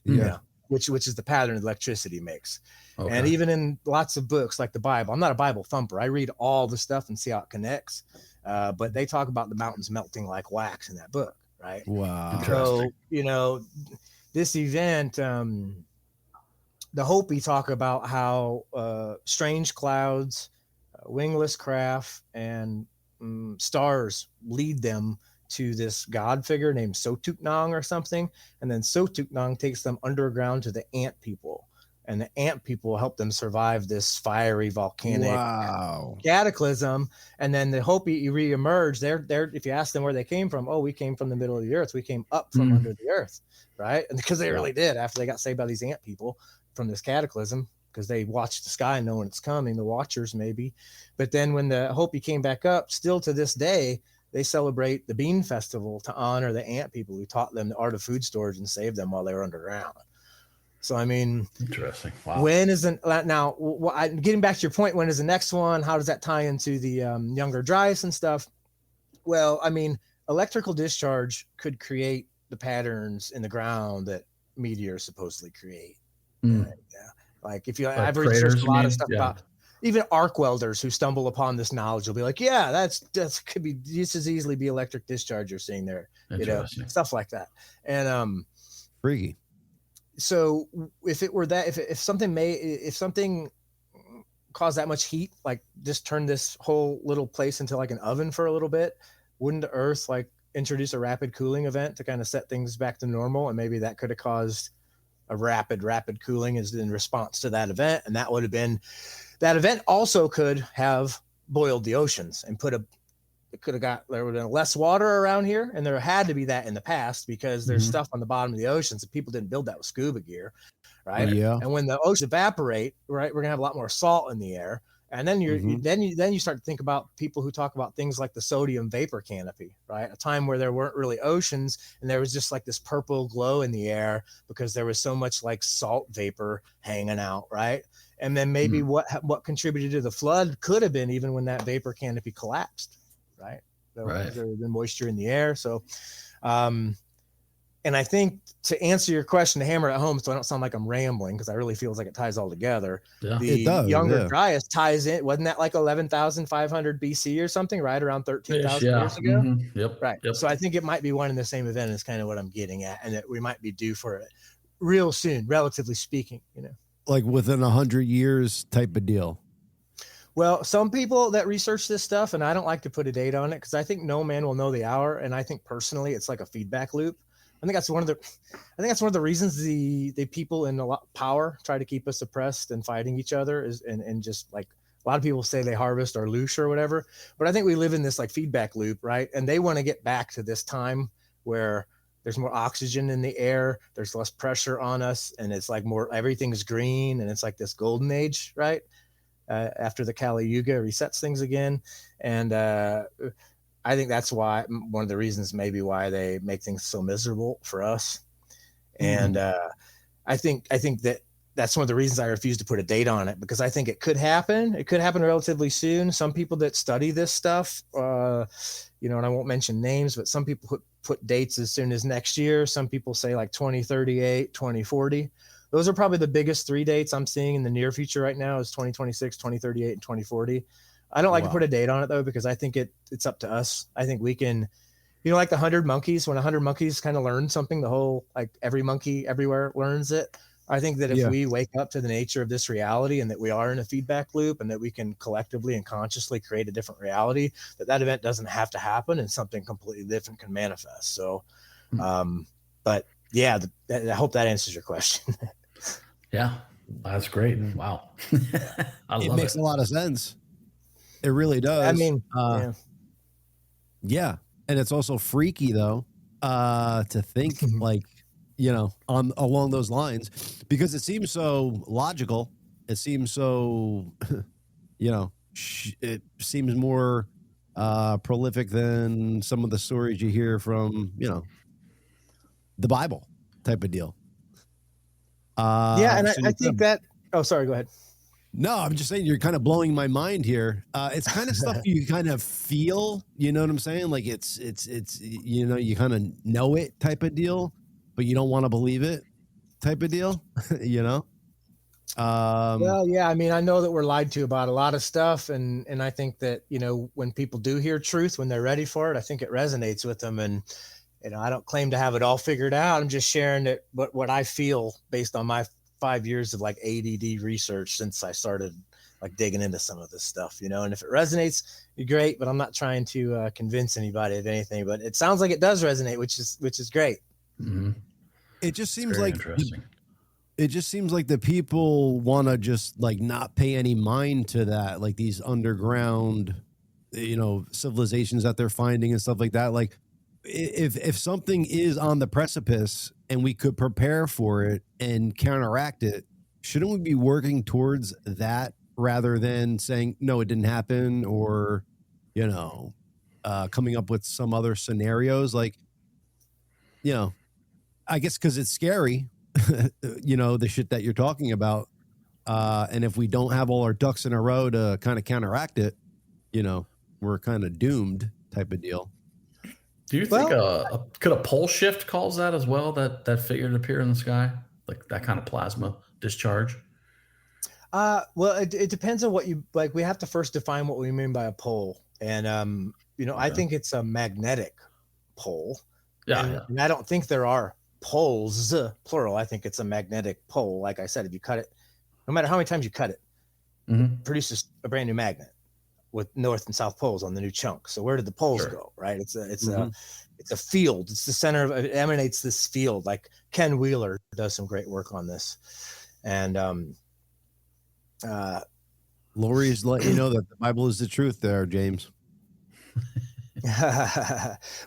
Yeah. Which is the pattern electricity makes. Okay. And even in lots of books like the Bible, I'm not a Bible thumper. I read all the stuff and see how it connects. But they talk about the mountains melting like wax in that book, right? Wow. So, this event, the Hopi talk about how strange clouds, wingless craft, and stars lead them to this god figure named Sotuknang or something. And then Sotuknang takes them underground to the ant people. And the ant people help them survive this fiery volcanic cataclysm. And then the Hopi reemerge. They're if you ask them where they came from, we came from the middle of the earth. We came up from under the earth, right? And because they really did, after they got saved by these ant people from this cataclysm, because they watched the sky knowing it's coming, the watchers maybe. But then when the Hopi came back up, still to this day, they celebrate the Bean Festival to honor the ant people who taught them the art of food storage and saved them while they were underground. So, interesting. Wow. When is now getting back to your point, when is the next one? How does that tie into the younger Dryas and stuff? Well, electrical discharge could create the patterns in the ground that meteors supposedly create. Yeah. Like if I've researched a lot of stuff about even arc welders who stumble upon this knowledge will be like, yeah, that's could be just as easily be electric discharge you're seeing there, stuff like that. And freaky. So if it were that, if something caused that much heat, like just turn this whole little place into like an oven for a little bit, wouldn't the Earth like introduce a rapid cooling event to kind of set things back to normal? And maybe that could have caused a rapid cooling as in response to that event. And that event also could have boiled the oceans and there would have been less water around here. And there had to be that in the past because there's stuff on the bottom of the oceans and people didn't build that with scuba gear. Right. Yeah. And when the oceans evaporate, right, we're gonna have a lot more salt in the air. And then you start to think about people who talk about things like the sodium vapor canopy, right? A time where there weren't really oceans and there was just like this purple glow in the air because there was so much like salt vapor hanging out, right? And then maybe what contributed to the flood could have been even when that vapor canopy collapsed, right? There would have been moisture in the air. So, and I think to answer your question, to hammer it home, so I don't sound like I'm rambling, because I really feels like it ties all together. Yeah. The younger Dryas ties in. Wasn't that like 11,500 BC or something, right? Around 13,000 years ago? Yep. Right. Yep. So I think it might be one in the same event is kind of what I'm getting at, and that we might be due for it real soon, relatively speaking, Like within 100 years type of deal. Well, some people that research this stuff, and I don't like to put a date on it because I think no man will know the hour. And I think personally, it's like a feedback loop. I think that's one of the reasons the people in a lot of power try to keep us oppressed and fighting each other and just like a lot of people say they harvest or loosh or whatever. But I think we live in this like feedback loop, right? And they want to get back to this time where there's more oxygen in the air, there's less pressure on us, and it's like everything's green, and it's like this golden age, right? After the Kali Yuga resets things again. And I think that's why one of the reasons maybe why they make things so miserable for us. And I think that that's one of the reasons I refuse to put a date on it, because I think it could happen. It could happen relatively soon. Some people that study this stuff, and I won't mention names, but some people put dates as soon as next year. Some people say like 2038, 2040. Those are probably the biggest 3 dates I'm seeing in the near future right now is 2026, 2038, and 2040. I don't like to put a date on it though, because I think it's up to us. I think we can, like the 100 monkeys, when 100 monkeys kind of learn something, the whole, like every monkey everywhere learns it. I think that if we wake up to the nature of this reality and that we are in a feedback loop and that we can collectively and consciously create a different reality, that event doesn't have to happen and something completely different can manifest. So, but yeah, I hope that answers your question. Yeah, that's great. Wow. It makes a lot of sense. It really does. I mean, yeah. And it's also freaky though, to think like, along those lines, because it seems so logical. It seems so, it seems more prolific than some of the stories you hear from, the Bible type of deal. And I think that, oh, sorry, go ahead. No, I'm just saying you're kind of blowing my mind here. It's kind of stuff you kind of feel, you know what I'm saying? Like it's, you kind of know it type of deal, but you don't want to believe it type of deal, Well, yeah, I mean, I know that we're lied to about a lot of stuff. And I think that, when people do hear truth, when they're ready for it, I think it resonates with them. And, I don't claim to have it all figured out. I'm just sharing it, what I feel based on my 5 years of like ADD research since I started like digging into some of this stuff, and if it resonates, you're great, but I'm not trying to convince anybody of anything, but it sounds like it does resonate, which is great. Mm-hmm. It just seems like the people want to just like not pay any mind to that, like these underground, civilizations that they're finding and stuff like that. Like if something is on the precipice and we could prepare for it and counteract it, shouldn't we be working towards that rather than saying, no, it didn't happen, or, coming up with some other scenarios? Like, I guess because it's scary, the shit that you're talking about. And if we don't have all our ducks in a row to kind of counteract it, we're kind of doomed type of deal. Do you think could a pole shift cause that as well? That figure to appear in the sky, like that kind of plasma discharge? Well, it depends on what you like. We have to first define what we mean by a pole, and okay. I think it's a magnetic pole. And I don't think there are poles plural. I think it's a magnetic pole. Like I said, if you cut it, no matter how many times you cut it, it produces a brand new magnet with north and south poles on the new chunk. So where did the poles go? Right. It's a field. It's the center of it, emanates this field. Like Ken Wheeler does some great work on this. And Lori's letting you know that the Bible is the truth there, James.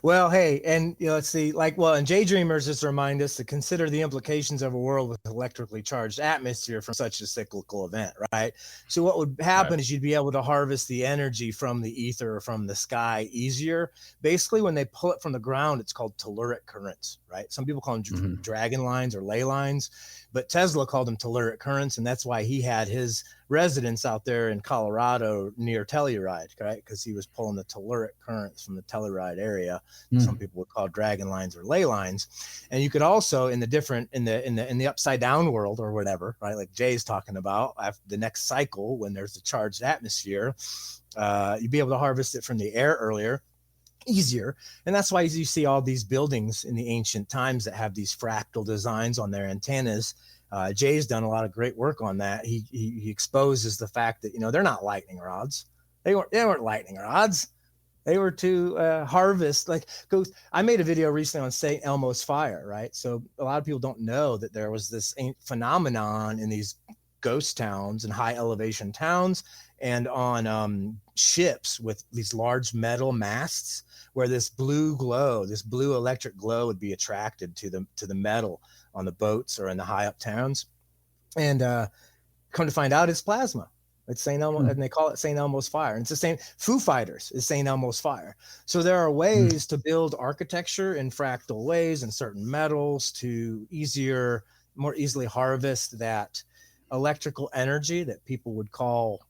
Well, hey, and let's see, and Jay Dreamers just remind us to consider the implications of a world with electrically charged atmosphere from such a cyclical event, right? So what would happen is you'd be able to harvest the energy from the ether or from the sky easier. Basically, when they pull it from the ground, it's called telluric currents, right? Some people call them dragon lines or ley lines, but Tesla called them telluric currents, and that's why he had his residence out there in Colorado near Telluride, right? Because he was pulling the telluric currents from the Telluride area. Some people would call dragon lines or ley lines. And you could also in the upside down world or whatever, right? Like Jay's talking about, after the next cycle when there's a charged atmosphere, you'd be able to harvest it from the air easier. And that's why you see all these buildings in the ancient times that have these fractal designs on their antennas. Jay's done a lot of great work on that. He exposes the fact that, they're not lightning rods. They weren't lightning rods. They were to harvest, I made a video recently on St. Elmo's fire, right? So a lot of people don't know that there was this phenomenon in these ghost towns and high elevation towns and on ships with these large metal masts where this blue electric glow would be attracted to the metal on the boats or in the high up towns. And come to find out, it's plasma. It's St. Elmo, and they call it St. Elmo's fire. And it's the same. Foo Fighters is St. Elmo's fire. So there are ways to build architecture in fractal ways and certain metals to more easily harvest that electrical energy that people would call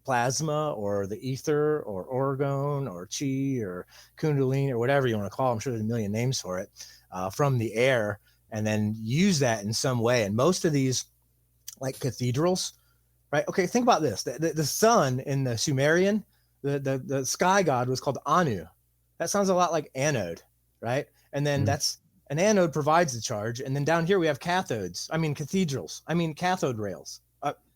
plasma or the ether or orgone or chi or kundalini or whatever you want to call it. I'm sure there's a million names for it, from the air, and then use that in some way. And most of these, like cathedrals, right? Okay, think about this. The sun in the Sumerian, the sky god was called Anu. That sounds a lot like anode, right? And then that's an anode provides the charge. And then down here we have cathodes. I mean cathedrals. I mean cathode rails.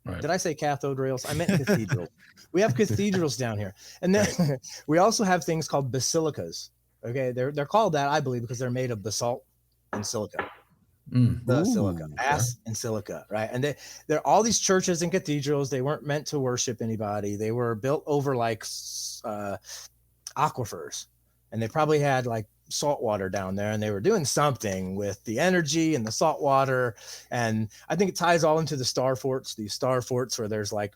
Right. Did I say cathode rails? I meant cathedral. We have cathedrals down here. And then we also have things called basilicas. Okay, they're called that, I believe, because they're made of basalt and silica. Silica, and silica, right? And they're all these churches and cathedrals. They weren't meant to worship anybody. They were built over like aquifers, and they probably had like salt water down there, and they were doing something with the energy and the salt water. And I think it ties all into the star forts, these star forts where there's like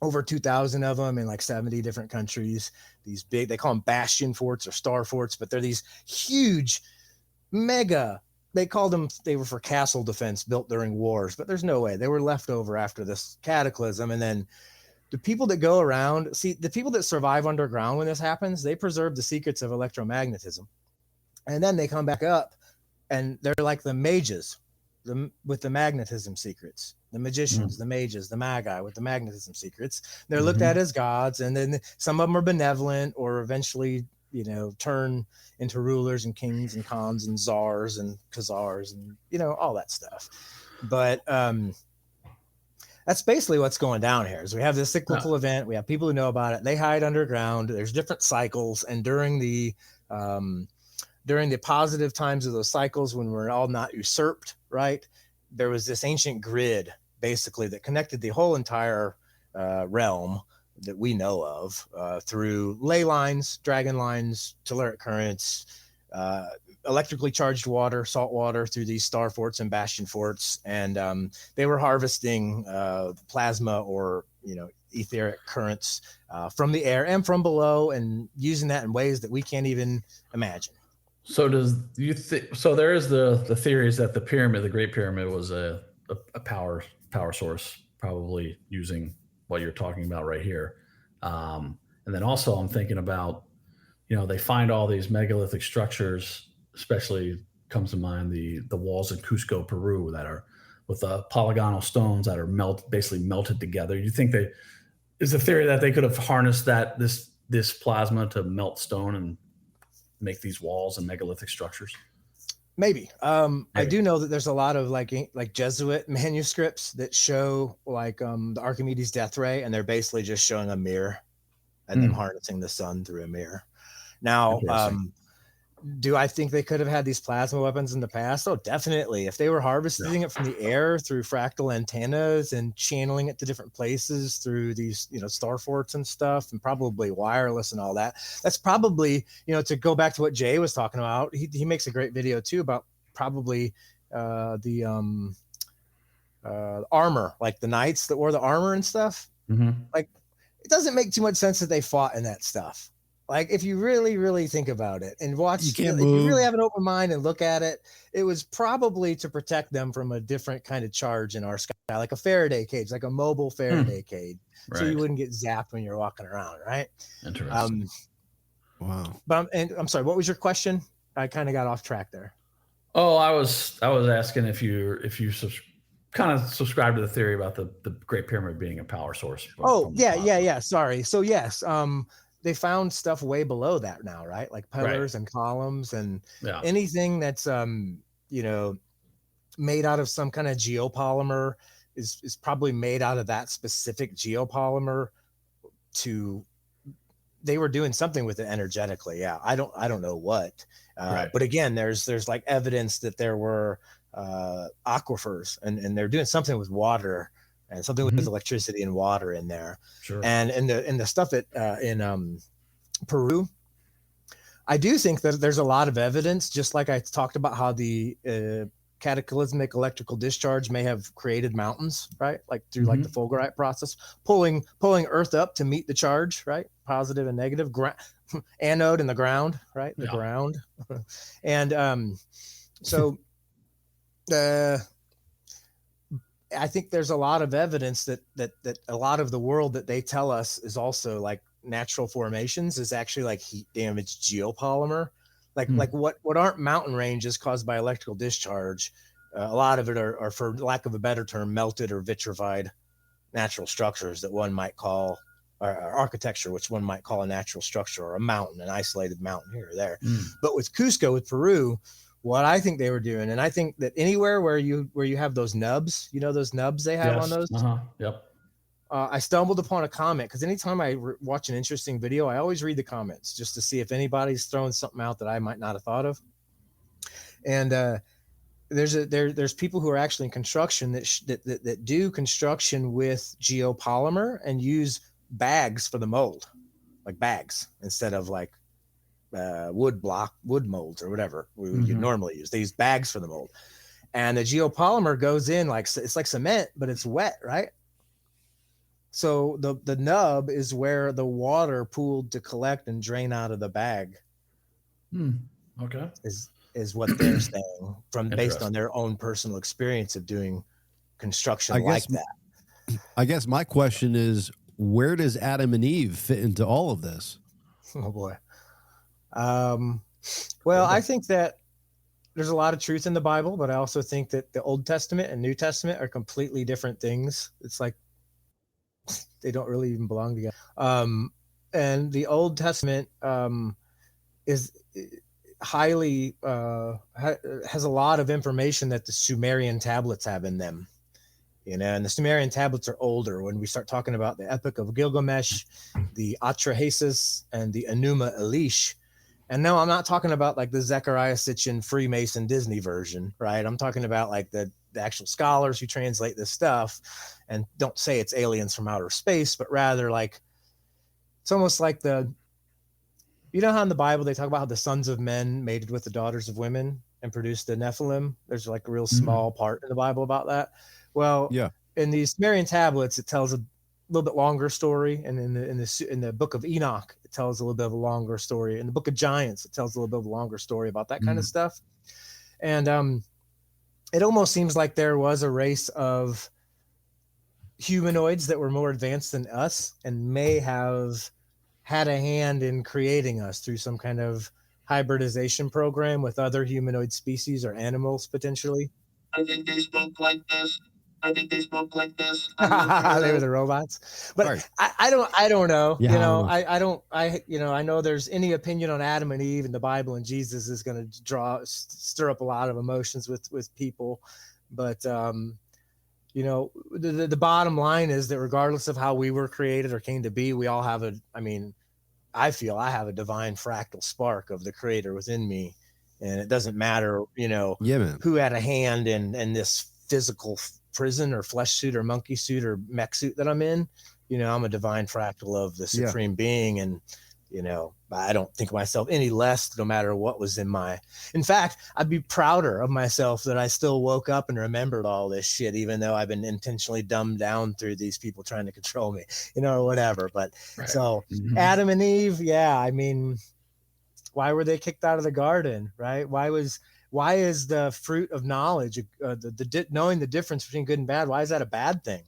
over 2,000 of them in like 70 different countries. These big, they call them bastion forts or star forts, but they're these huge mega, they called them, they were for castle defense built during wars, but there's no way. They were left over after this cataclysm. And then the people that go around, see, the people that survive underground when this happens, they preserve the secrets of electromagnetism. And then they come back up and they're like the mages with the magnetism secrets, the magicians, the mages, the magi with the magnetism secrets. They're looked at as gods. And then some of them are benevolent or eventually, you know, turn into rulers and kings and khans and czars and khazars and, you know, all that stuff. But that's basically what's going down here is we have this cyclical event. We have people who know about it. They hide underground. There's different cycles. And during the positive times of those cycles, when we're all not usurped, right, there was this ancient grid basically that connected the whole entire realm that we know of through ley lines, dragon lines, telluric currents, electrically charged water, salt water through these star forts and bastion forts. And they were harvesting plasma or, you know, etheric currents from the air and from below and using that in ways that we can't even imagine. So so there is the theories that the pyramid, the Great Pyramid, was a power source, probably using what you're talking about right here. And then also I'm thinking about, you know, they find all these megalithic structures, especially comes to mind the walls in Cusco, Peru, that are with polygonal stones that are basically melted together. You think is the theory that they could have harnessed this plasma to melt stone and make these walls and megalithic structures? Maybe. I do know that there's a lot of like Jesuit manuscripts that show like the Archimedes death ray, and they're basically just showing a mirror and them harnessing the sun through a mirror. Now, do I think they could have had these plasma weapons in the past? Oh, definitely. If they were harvesting it from the air through fractal antennas and channeling it to different places through these, you know, star forts and stuff, and probably wireless and all that. That's probably, you know, to go back to what Jay was talking about. He makes a great video too about probably the armor, like the knights that wore the armor and stuff. Like, it doesn't make too much sense that they fought in that stuff. Like, if you really, really think about it and watch, if you really have an open mind and look at it, it was probably to protect them from a different kind of charge in our sky, like a Faraday cage, like a mobile Faraday cage. Right. So you wouldn't get zapped when you're walking around, right? Interesting. Wow. But I'm sorry, what was your question? I kind of got off track there. Oh, I was asking if you kind of subscribe to the theory about the Great Pyramid being a power source. Yeah. Sorry. So yes, they found stuff way below that now, right? Like pillars and columns and anything that's, you know, made out of some kind of geopolymer is probably made out of that specific geopolymer. They were doing something with it energetically. Yeah. I don't know what, but again, there's like evidence that there were aquifers and they're doing something with water and something with electricity and water in there. Sure. And in the stuff in Peru, I do think that there's a lot of evidence, just like I talked about how the cataclysmic electrical discharge may have created mountains, right? Like through like the Fulgurite process, pulling Earth up to meet the charge, right? Positive and negative, anode in the ground, right? The ground. And so I think there's a lot of evidence that a lot of the world that they tell us is also like natural formations is actually like heat damaged geopolymer. Like what aren't mountain ranges caused by electrical discharge. A lot of it are, for lack of a better term, melted or vitrified natural structures that one might call, or architecture, which one might call a natural structure, or a mountain, an isolated mountain here or there. But with Cusco, with Peru, what I think they were doing, and I think that anywhere where you have those nubs, those nubs they have on those. Yep. I stumbled upon a comment, because anytime I watch an interesting video, I always read the comments just to see if anybody's throwing something out that I might not have thought of. And there's people who are actually in construction that do construction with geopolymer and use bags for the mold, like bags instead of like wood molds or whatever you normally use. They use bags for the mold, and the geopolymer goes in like it's like cement, but it's wet, right? So the nub is where the water pooled to collect and drain out of the bag. Okay. Is what they're saying based on their own personal experience of doing construction like that. I guess my question is, where does Adam and Eve fit into all of this? Oh boy. Well, I think that there's a lot of truth in the Bible, but I also think that the Old Testament and New Testament are completely different things. It's like they don't really even belong together. And the Old Testament is highly has a lot of information that the Sumerian tablets have in them, and the Sumerian tablets are older. When we start talking about the Epic of Gilgamesh, the Atrahasis, and the Enuma Elish, and no, I'm not talking about like the Zechariah Sitchin Freemason Disney version, right? I'm talking about like the actual scholars who translate this stuff and don't say it's aliens from outer space, but rather like it's almost like how in the Bible they talk about how the sons of men mated with the daughters of women and produced the Nephilim. There's like a real small part in the Bible about that. Well, yeah, in these Sumerian tablets, it tells a little bit longer story, and in the book of Enoch, it tells a little bit of a longer story. In the book of Giants, it tells a little bit of a longer story about that kind of stuff. And it almost seems like there was a race of humanoids that were more advanced than us and may have had a hand in creating us through some kind of hybridization program with other humanoid species or animals potentially. I think they spoke like this. They were the robots, but right. I don't know. Yeah, I know there's any opinion on Adam and Eve and the Bible and Jesus is going to stir up a lot of emotions with people, but the bottom line is that regardless of how we were created or came to be, we all have I feel I have a divine fractal spark of the Creator within me, and it doesn't matter, who had a hand in this physical prison or flesh suit or monkey suit or mech suit that I'm in. I'm a divine fractal of the supreme being, and I don't think of myself any less no matter what was in fact, I'd be prouder of myself that I still woke up and remembered all this shit, even though I've been intentionally dumbed down through these people trying to control me, or whatever. But right. So Adam and Eve, why were they kicked out of the garden, right? Why is the fruit of knowledge, knowing the difference between good and bad, why is that a bad thing?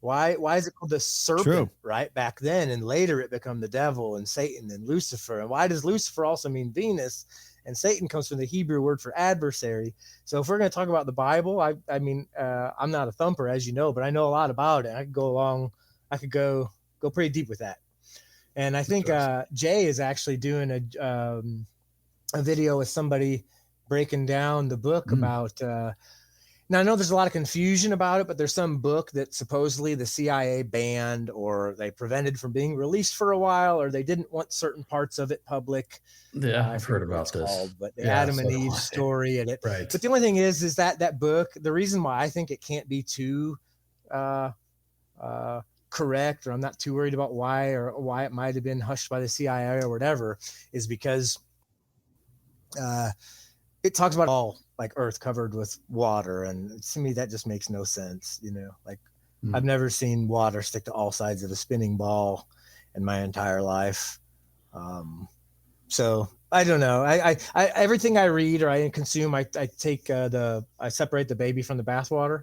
Why is it called the serpent? True. Right back then, and later it became the devil and Satan and Lucifer? And why does Lucifer also mean Venus? And Satan comes from the Hebrew word for adversary. So if we're going to talk about the Bible, I'm not a thumper, as you know, but I know a lot about it. I could go pretty deep with that. And I think Jay is actually doing a video with somebody breaking down the book about now I know there's a lot of confusion about it, but there's some book that supposedly the CIA banned or they prevented from being released for a while, or they didn't want certain parts of it public. Yeah, I've heard about this. But the Adam and Eve story and it. Right. But the only thing is that book, the reason why I think it can't be too correct, or I'm not too worried about why it might have been hushed by the CIA or whatever, is because it talks about all like earth covered with water, and to me that just makes no sense. I've never seen water stick to all sides of a spinning ball in my entire life. So I don't know. I everything I read or I consume, I take I separate the baby from the bathwater,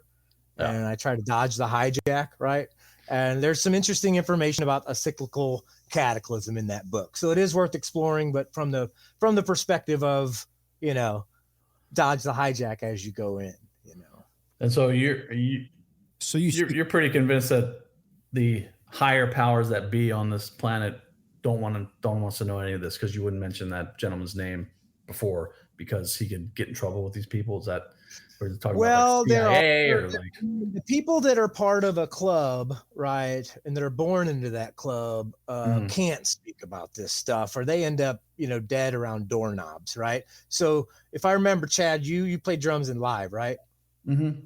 and I try to dodge the hijack, right? And there's some interesting information about a cyclical cataclysm in that book, so it is worth exploring, but from the perspective of, you know, dodge the hijack as you go in, you know. And so you're pretty convinced that the higher powers that be on this planet don't want us to know any of this, because you wouldn't mention that gentleman's name before because he could get in trouble with these people. Is that we're talking about, like, CIA or like the people that are part of a club, right, and that are born into that club can't speak about this stuff, or they end up, you know, dead around doorknobs, right? So if I remember, Chad, you played drums in live, right? Mm-hmm.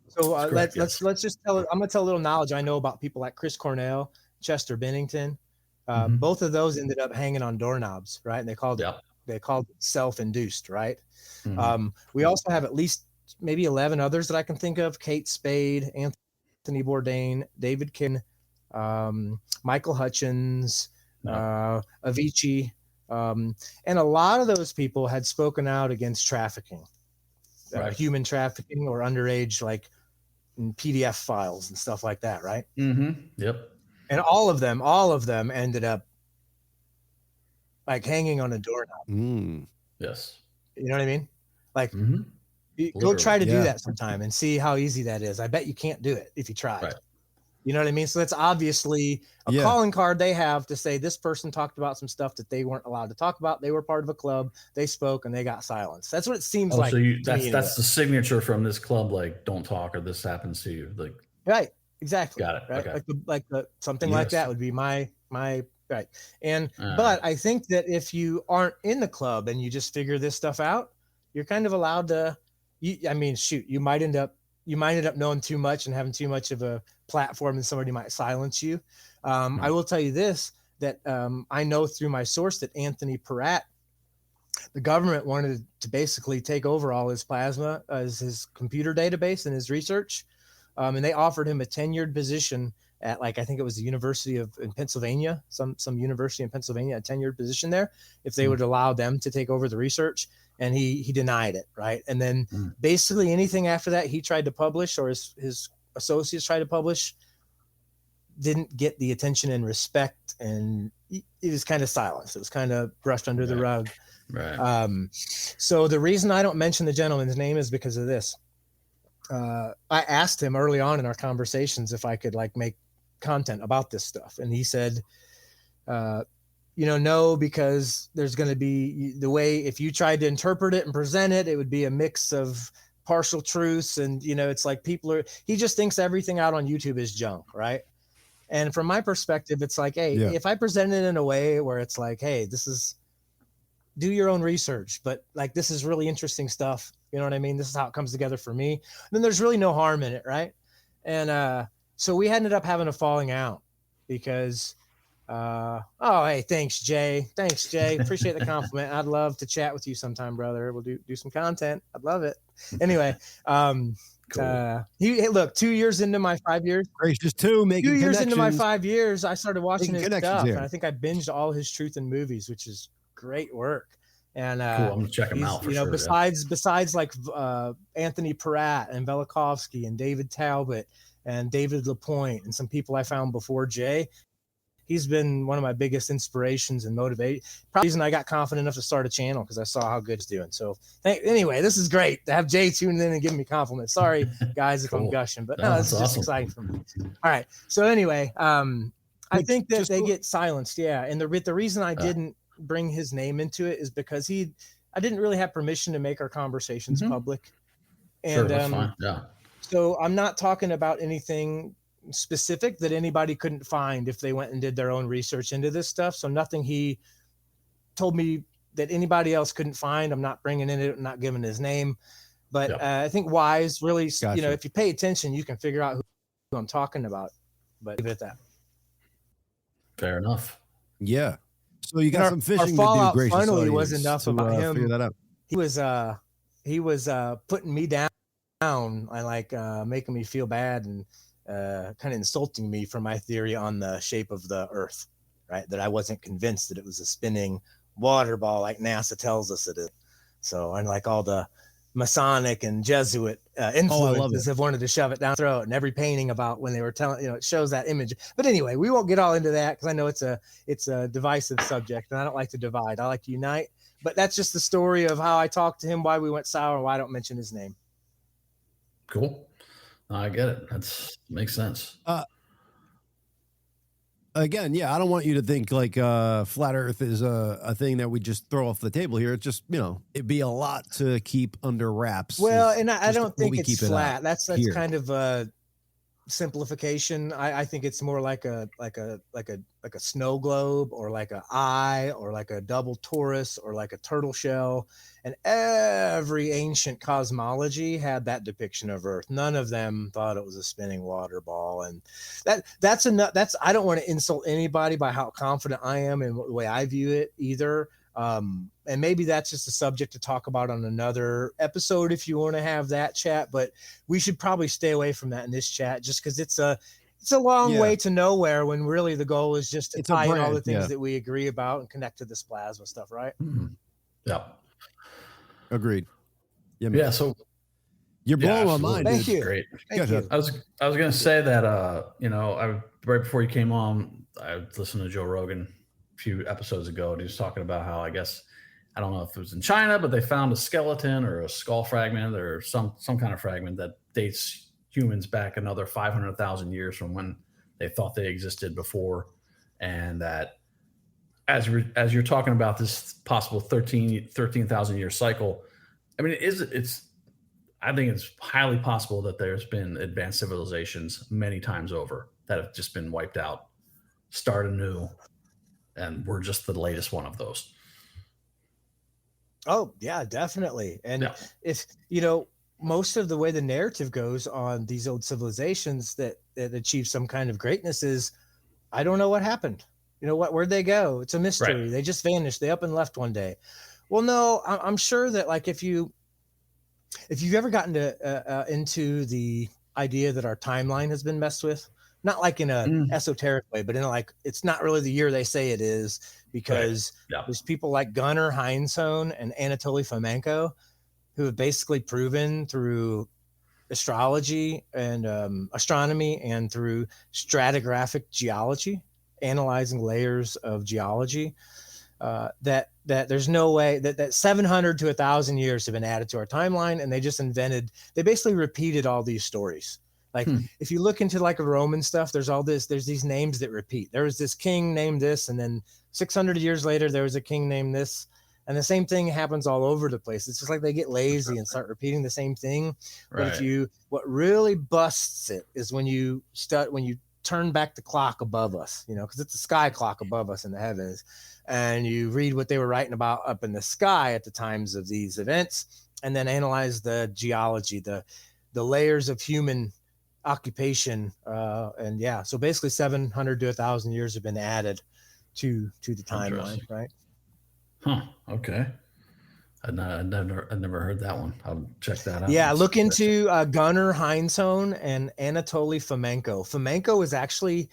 So let's just tell. I'm gonna tell a little knowledge I know about people like Chris Cornell, Chester Bennington. Both of those ended up hanging on doorknobs, right? And they called it self-induced, right? We also have at least maybe 11 others that I can think of: Kate Spade, Anthony Bourdain, David Kin, Michael Hutchins, Avicii, and a lot of those people had spoken out against trafficking, human trafficking, or underage, like in PDF files and stuff like that, right? Yep. And all of them ended up like hanging on a doorknob. Yes. You know what I mean? Like, go try to do that sometime and see how easy that is. I bet you can't do it if you tried. Right. You know what I mean? So that's obviously a calling card they have to say this person talked about some stuff that they weren't allowed to talk about. They were part of a club. They spoke and they got silenced. That's what it seems like. So that's the signature from this club. Like, don't talk or this happens to you. Like, right. Exactly. Got it. Right. Okay. Like something like that would be my right. And but I think that if you aren't in the club and you just figure this stuff out, you're kind of allowed to. You might end up knowing too much and having too much of a platform, and somebody might silence you. I will tell you this, that I know through my source that Anthony Peratt, the government wanted to basically take over all his plasma as his computer database and his research. And they offered him a tenured position at, like, I think it was the University in Pennsylvania, some university in Pennsylvania, a tenured position there, if they would allow them to take over the research. And he denied it, right? And then basically anything after that he tried to publish, or his associates tried to publish, didn't get the attention and respect, and it was kind of silenced. It was kind of brushed under the rug. Right. So the reason I don't mention the gentleman's name is because of this. I asked him early on in our conversations if I could, like, make content about this stuff, and he said, no, because there's going to be the way, if you tried to interpret it and present it, it would be a mix of partial truths. And, it's like he just thinks everything out on YouTube is junk. Right. And from my perspective, it's like, hey, if I present it in a way where it's like, hey, do your own research, but like, this is really interesting stuff. You know what I mean? This is how it comes together for me. Then there's really no harm in it. Right. And so we ended up having a falling out because, hey, thanks, Jay. Appreciate the compliment. I'd love to chat with you sometime, brother. We'll do some content. I'd love it. Anyway, cool. 2 years into my 5 years, gracious too, making 2 years into my 5 years, I started watching his stuff, here. and I think I binged all his Truth in Movies, which is great work. And cool. I'm gonna check him out for sure. Besides like Anthony Peratt and Velikovsky and David Talbot and David LaPointe and some people I found before Jay, he's been one of my biggest inspirations and motivate. Probably the reason I got confident enough to start a channel, because I saw how good it's doing. So anyway, this is great to have Jay tuned in and giving me compliments. Sorry guys if I'm gushing, but no, this is just exciting for me. All right. So anyway, I think that they get silenced. Yeah. And the reason I didn't bring his name into it is because I didn't really have permission to make our conversations public. And sure, that's fine. Yeah. So I'm not talking about anything specific that anybody couldn't find if they went and did their own research into this stuff. So nothing he told me that anybody else couldn't find, I'm not bringing in it, I'm not giving his name. But I think Wise really, if you pay attention, you can figure out who I'm talking about. But leave it at that. Fair enoh. Yeah. So you got some fishing to do, finally was enough about him. Figure that out. He was putting me down and like making me feel bad and kind of insulting me for my theory on the shape of the Earth, right? That I wasn't convinced that it was a spinning water ball like NASA tells us it is. So, and like all the Masonic and Jesuit influences have wanted to shove it down their throat, and every painting about when they were telling, it shows that image. But anyway, we won't get all into that because I know it's a divisive subject, and I don't like to divide. I like to unite. But that's just the story of how I talked to him, why we went sour, and why I don't mention his name. Cool. I get it. Makes sense. Again, yeah, I don't want you to think like flat Earth is a thing that we just throw off the table here. It's just, it'd be a lot to keep under wraps. Well, and I don't think it's flat. That's here. Kind of a simplification. I think it's more like a snow globe, or like an eye, or like a double torus, or like a turtle shell. And every ancient cosmology had that depiction of Earth. None of them thought it was a spinning water ball. And that's enough. I don't want to insult anybody by how confident I am in the way I view it either. And maybe that's just a subject to talk about on another episode if you want to have that chat, but we should probably stay away from that in this chat, just because it's a long way to nowhere, when really the goal is just to tie in all the things that we agree about and connect to this plasma stuff, right? Mm-hmm. Yeah. Agreed. Yeah. So you're blowing my mind. Thank you. Great. Thank you. I was going to say that, right before you came on, I listened to Joe Rogan a few episodes ago, and he was talking about how, I guess, I don't know if it was in China, but they found a skeleton or a skull fragment or some kind of fragment that dates humans back another 500,000 years from when they thought they existed before. And that as you're talking about this possible 13,000 year cycle, I mean, I think it's highly possible that there's been advanced civilizations many times over that have just been wiped out, start anew, and we're just the latest one of those. Oh yeah, definitely. And if most of the way the narrative goes on these old civilizations that achieve some kind of greatness is, I don't know what happened. Where'd they go? It's a mystery. Right. They just vanished. They up and left one day. Well, no, I'm sure that, like, if you've ever gotten into the idea that our timeline has been messed with, not like in a esoteric way, but in like, it's not really the year they say it is, because there's people like Gunnar Heinsohn and Anatoly Fomenko who have basically proven through astrology and astronomy and through stratigraphic geology, analyzing layers of geology, that there's no way that 700 to 1,000 years have been added to our timeline, and they basically repeated all these stories. Like if you look into like a Roman stuff, there's these names that repeat. There was this king named this, and then 600 years later there was a king named this, and the same thing happens all over the place. It's just like they get lazy and start repeating the same thing. Right. But what really busts it is when you turn back the clock above us, because it's a sky clock above us in the heavens, and you read what they were writing about up in the sky at the times of these events, and then analyze the geology, the layers of human occupation, so basically 700 to 1,000 years have been added to the timeline, right? Huh. Okay. I never heard that one. I'll check that out. Yeah, look into Gunnar Heinsohn and Anatoly Fomenko. Fomenko is actually,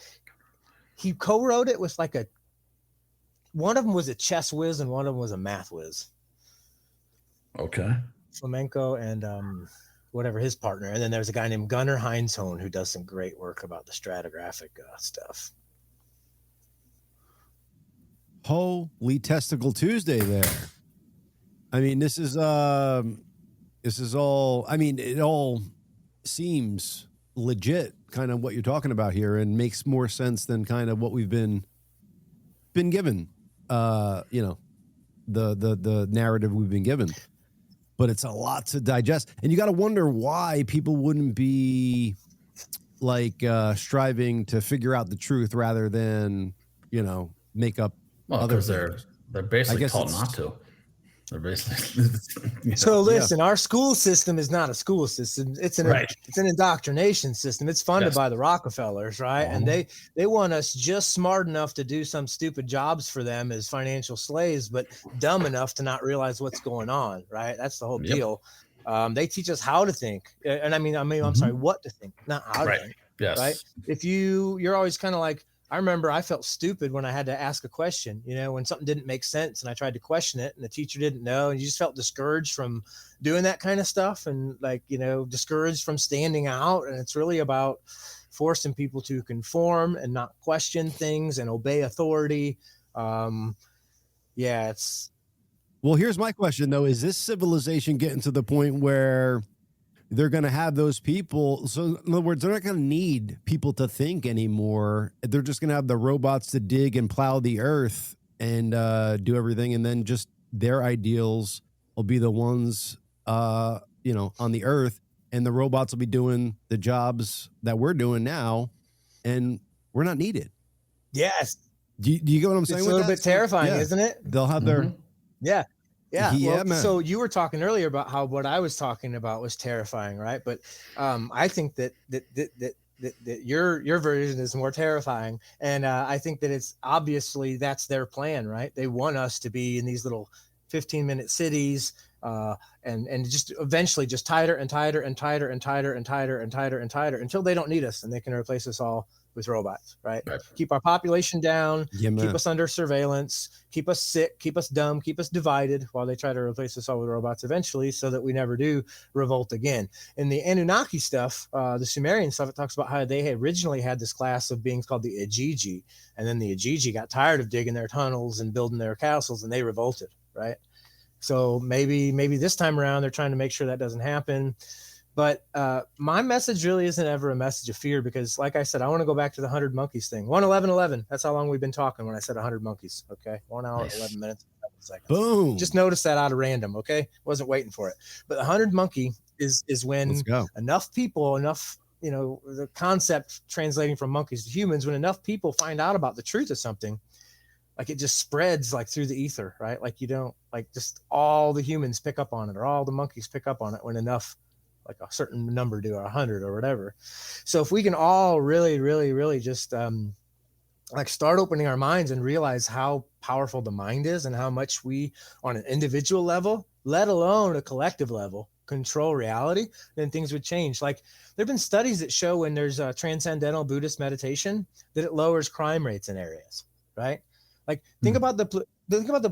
he co-wrote it with one of them was a chess whiz and one of them was a math whiz. Okay. Fomenko and whatever his partner, and then there's a guy named Gunnar Heinsohn who does some great work about the stratigraphic stuff. Holy Testicle Tuesday there. I mean, this is all, I mean, it all seems legit, kind of what you're talking about here, and makes more sense than kind of what we've been given, the narrative we've been given. But it's a lot to digest. And you got to wonder why people wouldn't be like striving to figure out the truth rather than, make up other things. They're basically taught not to. They're basically So listen, our school system is not a school system. It's an indoctrination system. It's funded by the Rockefellers, right? And they want us just smart enough to do some stupid jobs for them as financial slaves, but dumb enough to not realize what's going on, right? That's the whole deal. They teach us how to think, and I'm sorry, what to think, not how to think. Yes. Right. If you're always kind of like, I remember I felt stupid when I had to ask a question, you know, when something didn't make sense and I tried to question it and the teacher didn't know, and you just felt discouraged from doing that kind of stuff, and like, you know, discouraged from standing out. And it's really about forcing people to conform and not question things and obey authority. Yeah, it's. Well, here's my question though: is this civilization getting to the point where they're going to have those people? So in other words, they're not going to need people to think anymore. They're just going to have the robots to dig and plow the earth and do everything. And then just their ideals will be the ones, you know, on the earth, and the robots will be doing the jobs that we're doing now, and we're not needed. Yes. Do you get what I'm saying? It's a little bit terrifying, isn't it? They'll have their, yeah. Well, man. So you were talking earlier about how what I was talking about was terrifying, right? But I think that your version is more terrifying, and I think that it's obviously that's their plan, right? They want us to be in these little 15-minute cities, and just eventually just tighter and tighter and tighter and tighter and tighter and tighter and tighter until they don't need us and they can replace us all with robots, right? Keep our population down, keep us under surveillance, keep us sick, keep us dumb, keep us divided while they try to replace us all with robots eventually, so that we never do revolt again. In the Anunnaki stuff, the Sumerian stuff, it talks about how they had originally had this class of beings called the Ajiji, and then the Ajiji got tired of digging their tunnels and building their castles, and they revolted, right? So maybe this time around they're trying to make sure that doesn't happen. But my message really isn't ever a message of fear, because like I said, I want to go back to the 100 monkeys thing. 1:11:11. That's how long we've been talking when I said 100 monkeys. Okay. 1 hour, 11 minutes, 11 seconds. Boom. Just notice that out of random. Okay. Wasn't waiting for it. But the 100 monkey is when enough people, you know, the concept translating from monkeys to humans, when enough people find out about the truth of something, like it just spreads like through the ether, right? Like you don't, like just all the humans pick up on it, or all the monkeys pick up on it when enough, like a certain number do, or 100 or whatever. So if we can all really, really, really just like start opening our minds and realize how powerful the mind is and how much we, on an individual level, let alone a collective level, control reality, then things would change. Like there've been studies that show when there's a transcendental Buddhist meditation that it lowers crime rates in areas, right? Like think about the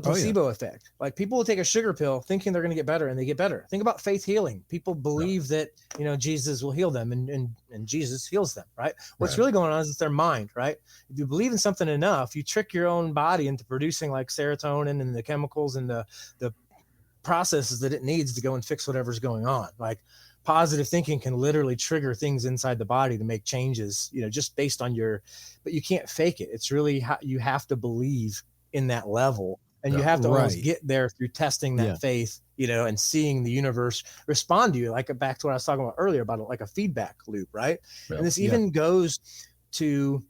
placebo effect. Like people will take a sugar pill thinking they're going to get better, and they get better. Think about faith healing. People believe that, you know, Jesus will heal them, and Jesus heals them, right? What's really going on is it's their mind, right? If you believe in something enough, you trick your own body into producing like serotonin and the chemicals and the processes that it needs to go and fix whatever's going on. Like positive thinking can literally trigger things inside the body to make changes, you know, just based on but you can't fake it. It's really how you have to believe in that level, and you have to almost get there through testing that faith, you know, and seeing the universe respond to you. Like back to what I was talking about earlier about like a feedback loop, right? And this even goes to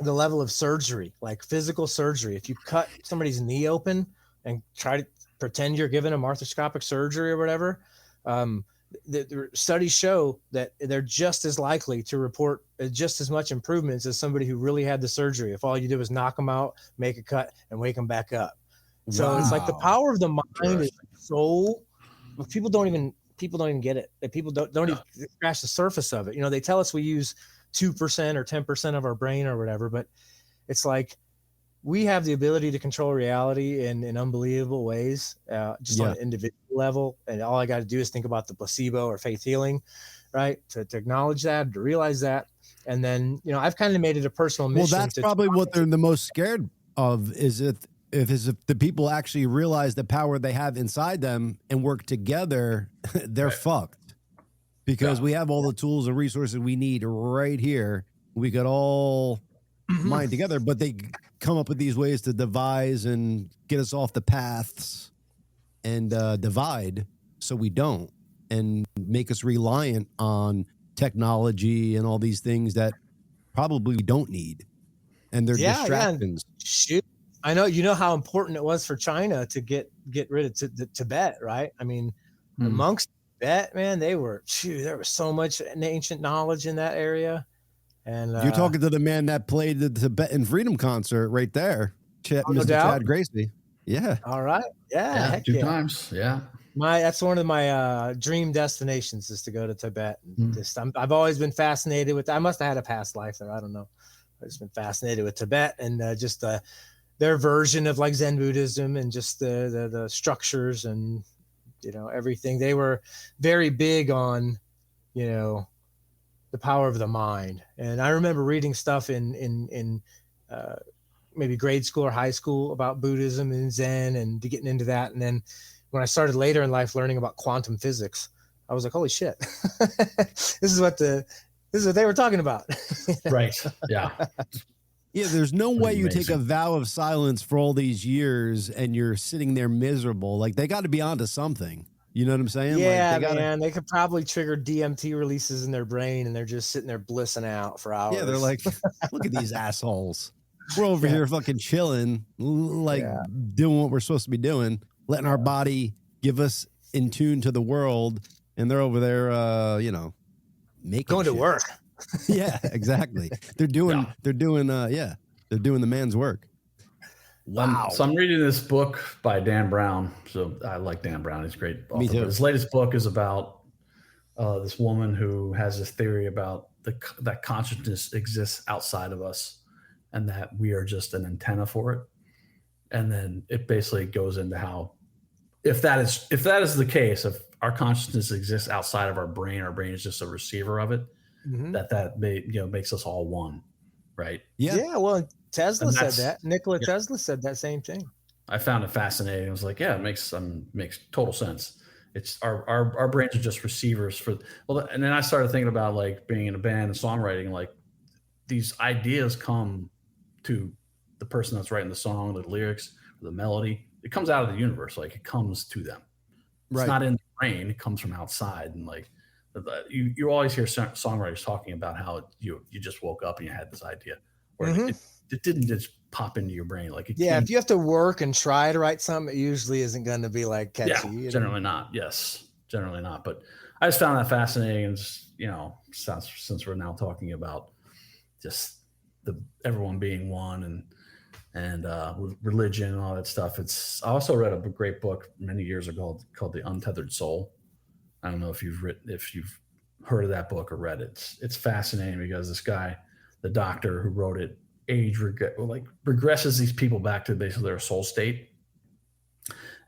the level of surgery, like physical surgery. If you cut somebody's knee open and try to pretend you're giving them arthroscopic surgery or whatever, the studies show that they're just as likely to report just as much improvements as somebody who really had the surgery if all you did was knock them out, make a cut, and wake them back up. So it's like the power of the mind is so, but people don't even get it. That people don't even scratch the surface of it. You know, they tell us we use 2% or 10% of our brain or whatever, but it's like we have the ability to control reality in unbelievable ways, just on an individual level. And all I got to do is think about the placebo or faith healing, right? To acknowledge that, to realize that. And then, you know, I've kind of made it a personal mission. Well, that's probably what they're the most scared of, is if the people actually realize the power they have inside them and work together, they're fucked. Because we have all the tools and resources we need right here. We could all mine together, but they come up with these ways to devise and get us off the paths and divide so we don't, and make us reliant on technology and all these things that probably we don't need, and they're distractions. Shoot, I know, you know how important it was for China to get rid of Tibet, right? I mean, the monks in Tibet, man, there was so much ancient knowledge in that area. And you're talking to the man that played the Tibetan Freedom Concert right there, Mr. Chad Gracey. Yeah. All right. Yeah. 2 times. Yeah. That's one of my dream destinations, is to go to Tibet. I've always been fascinated with that. I must have had a past life there. I don't know, I've just been fascinated with Tibet and just their version of like Zen Buddhism and just the structures and, you know, everything. They were very big on, you know, the power of the mind. And I remember reading stuff in maybe grade school or high school about Buddhism and Zen and getting into that. And then when I started later in life learning about quantum physics, I was like, holy shit, this is what they were talking about. Right. Yeah. Yeah. There's no way you take a vow of silence for all these years and you're sitting there miserable. Like they got to be onto something. You know what I'm saying? Yeah, like man. They could probably trigger DMT releases in their brain and they're just sitting there blissing out for hours. Yeah. They're like, look at these assholes. We're over here fucking chilling, like doing what we're supposed to be doing, letting our body give us in tune to the world. And they're over there, you know, going to work. Yeah, exactly. They're doing the man's work. Wow. So I'm reading this book by Dan Brown. So I like Dan Brown. He's a great author. Me too. His latest book is about this woman who has this theory about that consciousness exists outside of us and that we are just an antenna for it. And then it basically goes into how, if that is the case, if our consciousness exists outside of our brain is just a receiver of it, that makes us all one. Right. Yeah. Well, Tesla said that. Nikola Tesla said that same thing. I found it fascinating. I was like, yeah, it makes total sense. It's our brains are just receivers for, well, and then I started thinking about like being in a band and songwriting, like these ideas come to the person that's writing the song, the lyrics, the melody. It comes out of the universe. Like it comes to them. It's not in the brain. It comes from outside. And like you always hear songwriters talking about how you just woke up and you had this idea, or it didn't just pop into your brain. Like if you have to work and try to write something, it usually isn't going to be like catchy. Yeah, generally not. Yes, generally not. But I just found that fascinating. And just, you know, since we're now talking about just everyone being one and with religion and all that stuff. I also read a great book many years ago called The Untethered Soul. I don't know if you've heard of that book or read it. It's fascinating because this guy, the doctor who wrote it, regresses these people back to basically their soul state.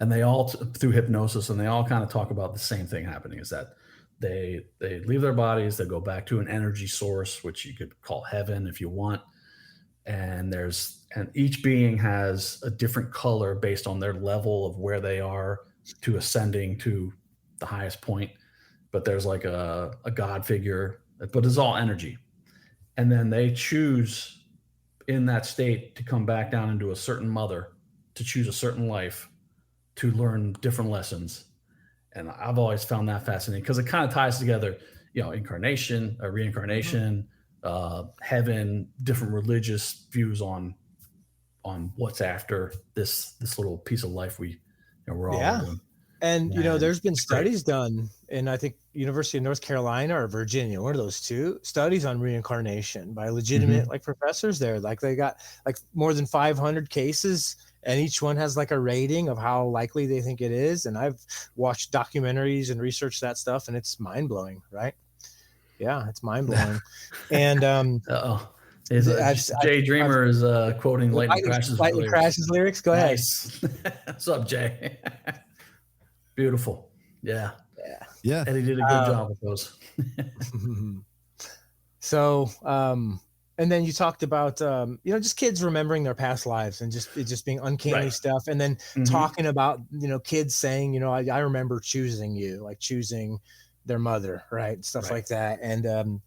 And they all, through hypnosis, and they all kind of talk about the same thing happening, is that they leave their bodies, they go back to an energy source, which you could call heaven if you want. And each being has a different color based on their level of where they are to ascending to the highest point. But there's like a God figure, but it's all energy. And then they choose in that state to come back down into a certain mother, to choose a certain life, to learn different lessons. And I've always found that fascinating because it kind of ties together, you know, reincarnation, heaven, different religious views on what's after this little piece of life we're all living. And you know, there's been studies done in, I think, University of North Carolina or Virginia, one of those two, studies on reincarnation by legitimate like professors there. Like they got like more than 500 cases, and each one has like a rating of how likely they think it is. And I've watched documentaries and researched that stuff, and it's mind blowing, right? Yeah, it's mind blowing. And Jay Dreamer is quoting Lightning Crash's lyrics. Go ahead. What's up, Jay? Beautiful. Yeah. Eddie did a good job with those. So, and then you talked about, you know, just kids remembering their past lives and just being uncanny stuff. And then talking about, you know, kids saying, you know, I remember choosing you, like choosing their mother, right? Stuff like that. And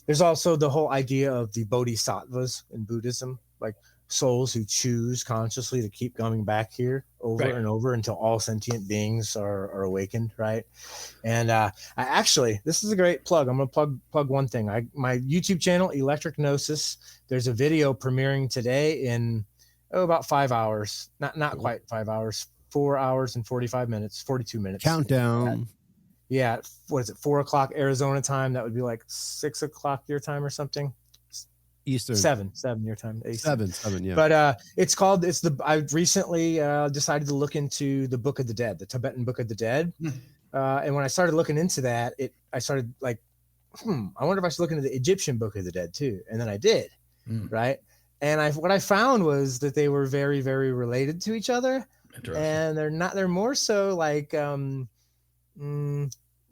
there's also the whole idea of the bodhisattvas in Buddhism, like souls who choose consciously to keep coming back here over and over until all sentient beings are awakened, right? And I actually, this is a great plug. I'm going to plug one thing. My YouTube channel, Electric Gnosis, there's a video premiering today in about 5 hours. Not quite 5 hours, 4 hours and 45 minutes, 42 minutes. Countdown. Yeah. What is it? 4 o'clock Arizona time. That would be like 6 o'clock your time or something. Eastern. 7 your time. Seven, yeah. But I recently decided to look into the Book of the Dead, the Tibetan Book of the Dead. And when I started looking into that, I started like, I wonder if I should look into the Egyptian Book of the Dead too. And then I did. right? And what I found was that they were very, very related to each other, and they're more so like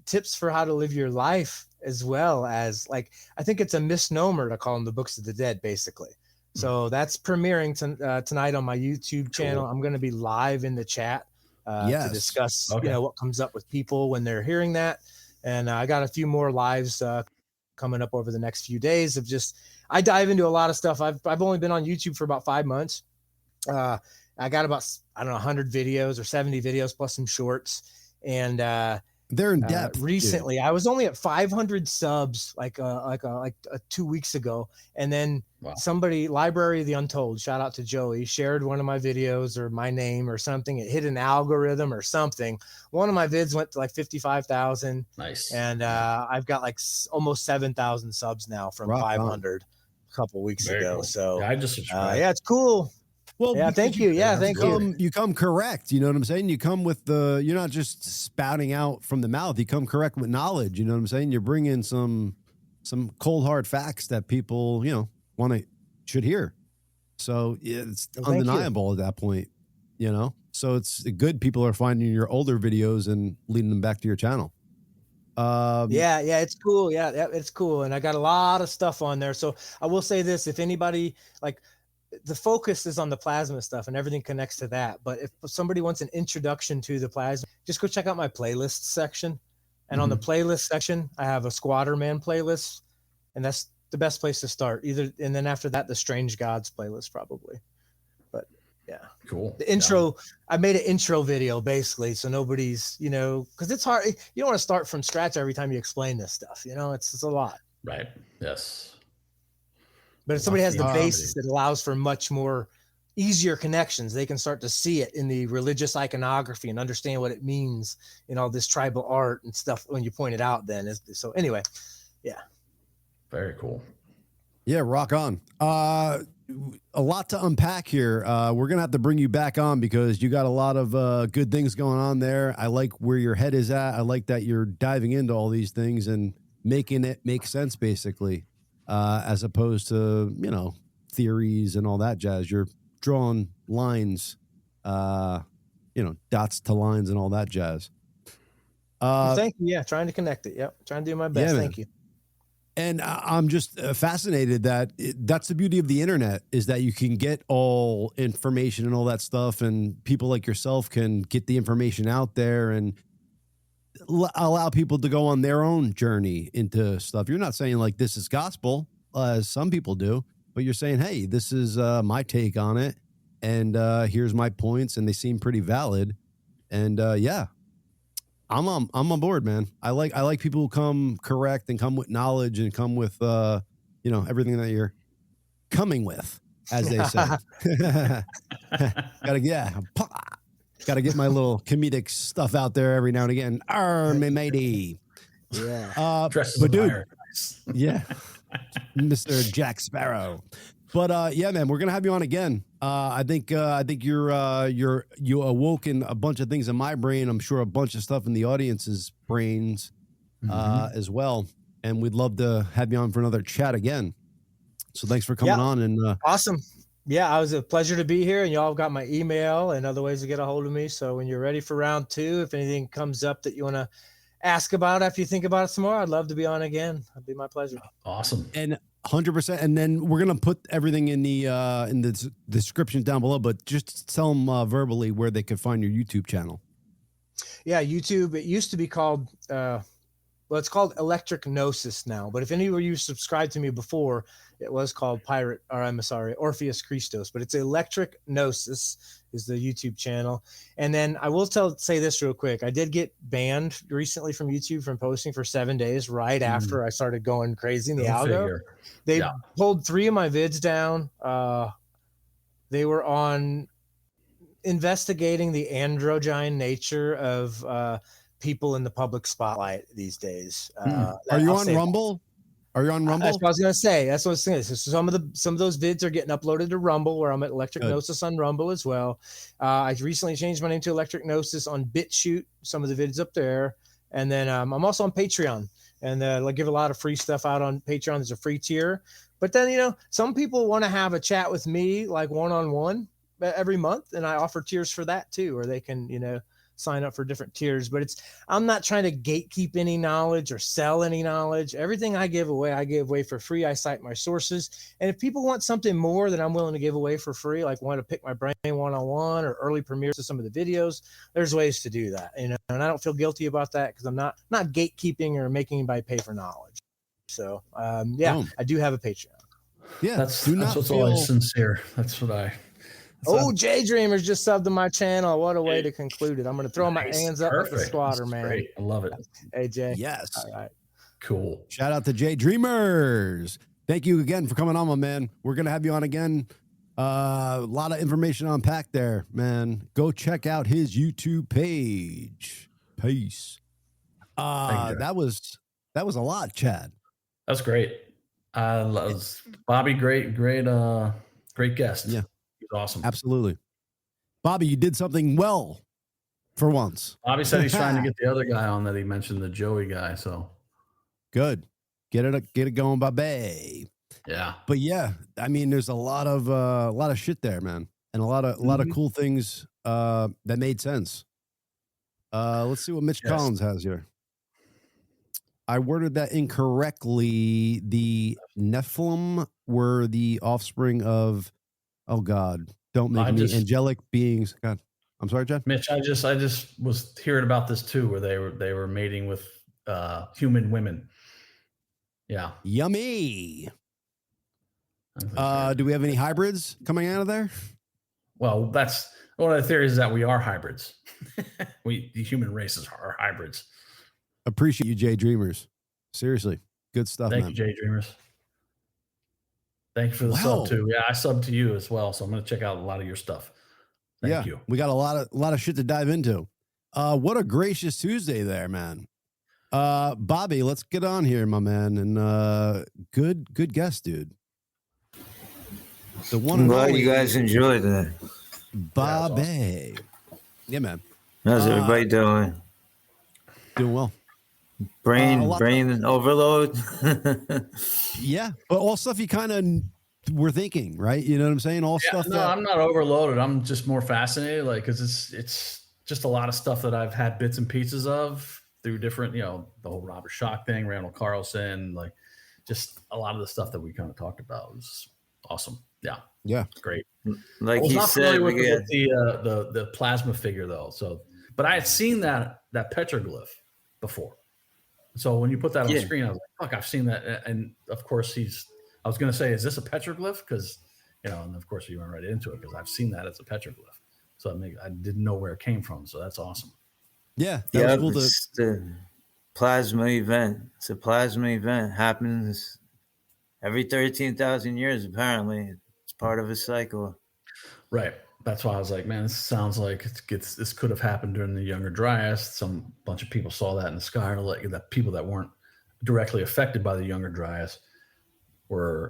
tips for how to live your life, as well as, like, I think it's a misnomer to call them the books of the dead, basically. So that's premiering tonight on my YouTube channel. I'm going to be live in the chat to discuss, what comes up with people when they're hearing that. And I got a few more lives coming up over the next few days of I dive into a lot of stuff. I've only been on YouTube for about 5 months. I got about, 100 videos or 70 videos plus some shorts. And they're in depth. Recently, I was only at 500 subs like 2 weeks ago. And then somebody, Library of the Untold, shout out to Joey, shared one of my videos or my name or something. It hit an algorithm or something. One of my vids went to like 55,000. Nice. And I've got like almost 7,000 subs now from 500 a couple weeks ago. Cool. So I just subscribed. it's cool. Well, yeah, thank you. Yeah, thank you. You come correct. You know what I'm saying? You come with you're not just spouting out from the mouth. You come correct with knowledge. You know what I'm saying? You're bringing some cold hard facts that people, should hear. So it's undeniable at that point, So it's good people are finding your older videos and leading them back to your channel. It's cool. Yeah, it's cool. And I got a lot of stuff on there. So I will say this, if anybody, like, the focus is on the plasma stuff and everything connects to that. But if somebody wants an introduction to the plasma, just go check out my playlist section. And on the playlist section, I have a Squatter Man playlist, and that's the best place to start. And then after that, the Strange Gods playlist probably. But yeah, cool. The intro, I made an intro video basically, so nobody's, because it's hard. You don't want to start from scratch every time you explain this stuff. It's a lot. Right. Yes. But if somebody has the basis, it allows for much more easier connections. They can start to see it in the religious iconography and understand what it means in all this tribal art and stuff when you point it out then. So anyway, yeah. Very cool. Yeah, rock on. A lot to unpack here. We're going to have to bring you back on because you got a lot of good things going on there. I like where your head is at. I like that you're diving into all these things and making it make sense, basically. As opposed to, theories and all that jazz. You're drawing lines, dots to lines and all that jazz. Thank you. Yeah, trying to connect it. Yep, trying to do my best. Thank you. And I'm just fascinated that that's the beauty of the internet, is that you can get all information and all that stuff, and people like yourself can get the information out there and allow people to go on their own journey into stuff. You're not saying like this is gospel, as some people do, but you're saying, hey, this is my take on it, and here's my points, and they seem pretty valid. And I'm on board, man. I like people who come correct and come with knowledge and come with everything that you're coming with, as they say. Gotta get my little comedic stuff out there every now and again. Me matey. Yeah. But dude, yeah, Mr. Jack Sparrow. But yeah, man, we're gonna have you on again. I think you awoken a bunch of things in my brain. I'm sure a bunch of stuff in the audience's brains as well. And we'd love to have you on for another chat again. So thanks for coming on. And awesome. Yeah, it was a pleasure to be here, and y'all got my email and other ways to get a hold of me. So when you're ready for round 2, if anything comes up that you want to ask about after you think about it some more, I'd love to be on again. It'd be my pleasure. Awesome. And 100%. And then we're going to put everything in the description down below, but just tell them verbally where they can find your YouTube channel. Yeah, YouTube. It used to be called, it's called Electric Gnosis now. But if any of you subscribed to me before, it was called Orpheus Christos. But it's Electric Gnosis is the YouTube channel. And then I will say this real quick. I did get banned recently from YouTube from posting for 7 days right after I started going crazy in the algo. They pulled 3 of my vids down. They were on investigating the androgyne nature of people in the public spotlight these days. Are you on Rumble? Are you on Rumble? That's what I was going to say. That's what I was saying. So some of those vids are getting uploaded to Rumble, where I'm at Electric Gnosis on Rumble as well. I recently changed my name to Electric Gnosis on BitChute. Some of the vids up there. And then I'm also on Patreon, and I give a lot of free stuff out on Patreon. There's a free tier. But then, some people want to have a chat with me, like one-on-one every month. And I offer tiers for that too, or they can, sign up for different tiers. But I'm not trying to gatekeep any knowledge or sell any knowledge. Everything I give away for free. I cite my sources. And if people want something more that I'm willing to give away for free, like want to pick my brain one-on-one or early premieres of some of the videos, there's ways to do that, and I don't feel guilty about that because I'm not gatekeeping or making anybody pay for knowledge. So, I do have a Patreon. Yeah, that's what's always sincere. That's what I. Jay Dreamers just subbed to my channel. What a way to conclude it. I'm going to throw my hands up at the squatter, man. Great. I love it. Hey, Jay. Yes. All right. Cool. Shout out to Jay Dreamers. Thank you again for coming on, my man. We're going to have you on again. A lot of information to unpack there, man. Go check out his YouTube page. Peace. That was a lot, Chad. That's great. Bobby, great guest. Yeah. Awesome. Absolutely. Bobby, you did something well for once. Bobby said he's trying to get the other guy on that he mentioned, the Joey guy. So good. Get it going, Bobby. Yeah. But yeah, I mean, there's a lot of shit there, man. And a lot of cool things that made sense. Let's see what Mitch Collins has here. I worded that incorrectly. The Nephilim were the offspring of, oh God, don't make me angelic beings. God, I'm sorry, Jeff. Mitch, I just was hearing about this too, where they were mating with human women. Yeah. Yummy. Do we have any hybrids coming out of there? Well, that's one of the theories, is that we are hybrids. The human races are hybrids. Appreciate you, Jay Dreamers. Seriously, good stuff. Thank man. you, Jay Dreamers. Thank you for the sub too. Yeah, I subbed to you as well, so I'm going to check out a lot of your stuff. Thank you. We got a lot of shit to dive into. What a gracious Tuesday there, man. Bobby, let's get on here, my man, and good guest, dude. The one. I'm glad you guys enjoyed that, Bobby. Awesome. Yeah, man. How's everybody doing? Doing well. Brain overload. Yeah, but all stuff you kind of were thinking, right? You know what I'm saying? All stuff. No, I'm not overloaded. I'm just more fascinated, because it's just a lot of stuff that I've had bits and pieces of through different, the whole Robert Schoch thing, Randall Carlson, just a lot of the stuff that we kind of talked about was awesome. Yeah, great. Like he said, with the plasma figure though. So, but I had seen that petroglyph before. So when you put that on the screen, I was like, fuck, I've seen that. And of course I was going to say, is this a petroglyph? Because, and of course you went right into it because I've seen that as a petroglyph. So I didn't know where it came from. So that's awesome. Yeah. That was cool it's the plasma event. It's a plasma event. Happens every 13,000 years, apparently. It's part of a cycle. Right. That's why I was like, man, this sounds like this could have happened during the Younger Dryas. Some bunch of people saw that in the sky, or that people that weren't directly affected by the Younger Dryas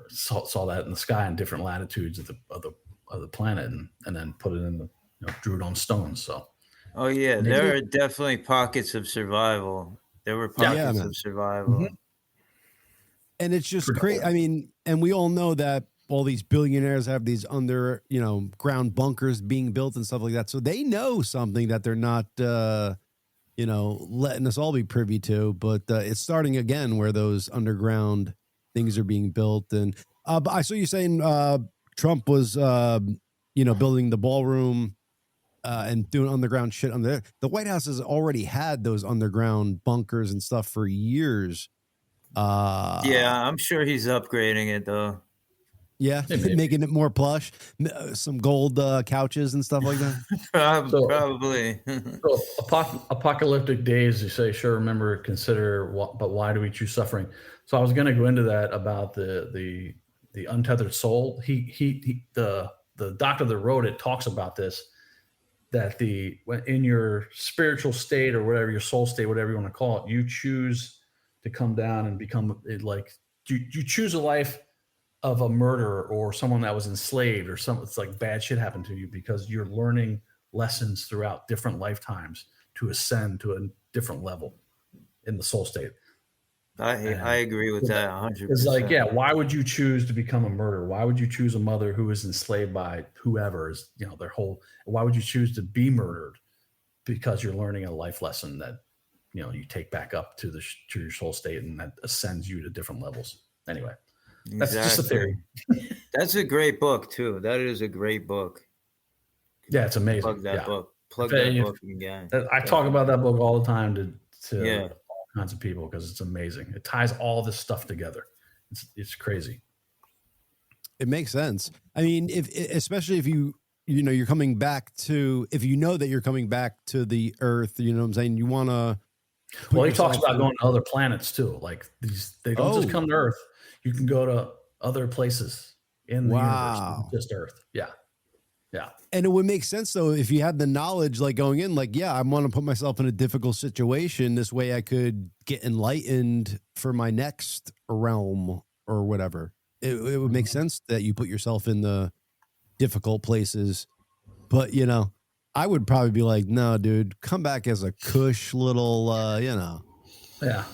saw that in the sky in different latitudes of the planet, and then put it in drew it on stones. So, oh yeah, there are definitely pockets of survival. There were pockets of survival, and it's just crazy. I mean, and we all know that all these billionaires have these ground bunkers being built and stuff like that. So they know something that they're not, letting us all be privy to. But it's starting again where those underground things are being built. And I saw you saying Trump was, building the ballroom and doing underground shit under there. The White House has already had those underground bunkers and stuff for years. Yeah, I'm sure he's upgrading it though. Yeah, making it more plush, some gold couches and stuff like that. Probably. So apocalyptic days, you say, sure, remember, consider, but why do we choose suffering? So I was going to go into that about the untethered soul. The doctor that wrote it talks about this, that in your spiritual state or whatever, your soul state, whatever you want to call it, you choose to come down and become you choose a life of a murderer or someone that was enslaved or something. It's like bad shit happened to you because you're learning lessons throughout different lifetimes to ascend to a different level. in the soul state. I agree with that 100%. It's like, yeah, why would you choose to become a murderer? Why would you choose a mother who is enslaved by whoever is, their whole, why would you choose to be murdered? Because you're learning a life lesson that, you take back up to your soul state, and that ascends you to different levels. Anyway, that's just a theory. That's a great book too. That is a great book. Yeah, it's amazing. Plug that book. Plug that book again. I talk about that book all the time to all kinds of people because it's amazing. It ties all this stuff together. It's crazy. It makes sense. I mean, especially if you're coming back to, if you know that you're coming back to the earth, you know what I'm saying? You want to. Well, he talks about going to other planets too. Like they don't just come to Earth. You can go to other places in the universe, just Earth. Yeah. Yeah. And it would make sense though, if you had the knowledge, like going in, like, yeah, I want to put myself in a difficult situation. This way I could get enlightened for my next realm or whatever. It would make sense that you put yourself in the difficult places, but I would probably be like, no, dude, come back as a cush little,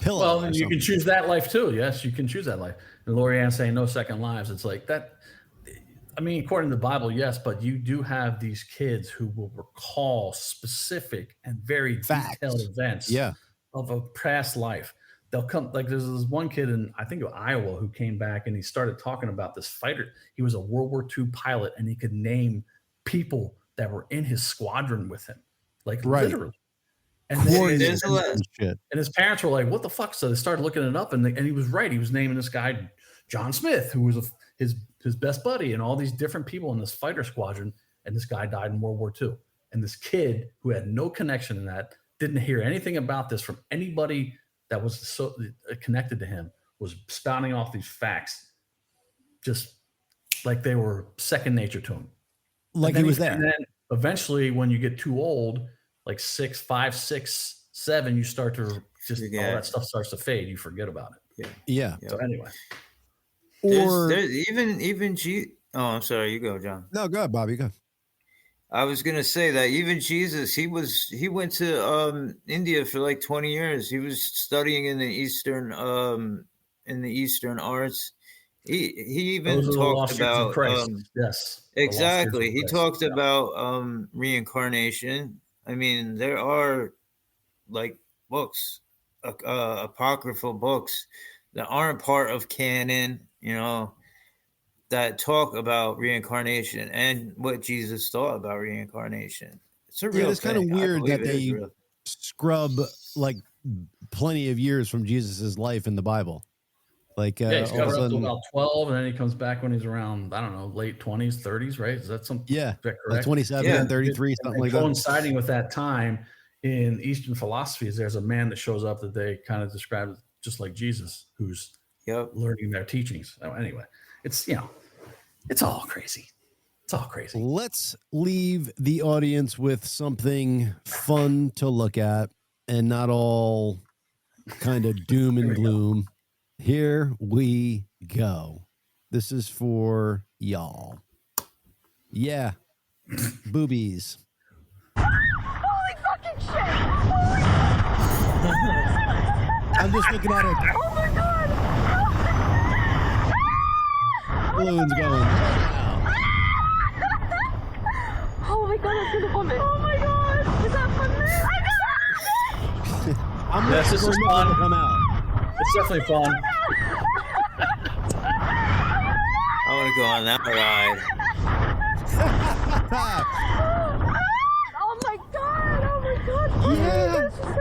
pillow. Well, you can choose that life too. Yes, you can choose that life. And Lorianne saying no second lives. It's like that. I mean, according to the Bible, yes, but you do have these kids who will recall specific and very detailed events of a past life. They'll come, like there's this one kid in, I think, of Iowa who came back and he started talking about this fighter. He was a World War II pilot and he could name people that were in his squadron with him, like literally. And then and his parents were like, what the fuck? So they started looking it up and he was right. He was naming this guy, John Smith, who was his best buddy, and all these different people in this fighter squadron. And this guy died in World War II. And this kid who had no connection in that, didn't hear anything about this from anybody that was so connected to him, was spouting off these facts just like they were second nature to him. Like he was there. And then eventually when you get too old, like 5, 6, 7, you start to just, all that stuff starts to fade. You forget about it. Yeah. So anyway. There's even I'm sorry, you go, John. No, go ahead, Bobby. Go. I was gonna say that even Jesus, he went to India for like 20 years. He was studying in the Eastern arts. He even talked about yes, exactly. He talked about reincarnation. I mean, there are like books, apocryphal books that aren't part of canon, that talk about reincarnation and what Jesus thought about reincarnation. It's a real it's kind of weird that they scrub like plenty of years from Jesus's life in the Bible. Like he's got up to about 12, and then he comes back when he's around, I don't know, late 20s, 30s, right? Is that something? Yeah, like 27, 33, something like that. Coinciding with that time in Eastern philosophies, there's a man that shows up that they kind of describe just like Jesus, who's learning their teachings. So anyway, it's it's all crazy. It's all crazy. Let's leave the audience with something fun to look at and not all kind of doom and gloom. Here we go. This is for y'all. Yeah. Boobies. Holy fucking shit! I'm just looking at it. Oh my god! Balloon's going. Oh my god, I'm gonna vomit. Oh my god! Is that fun? I'm this is fun to come out. It's definitely fun. I want to go on that ride. Oh my god! Oh my god! Yeah. This is so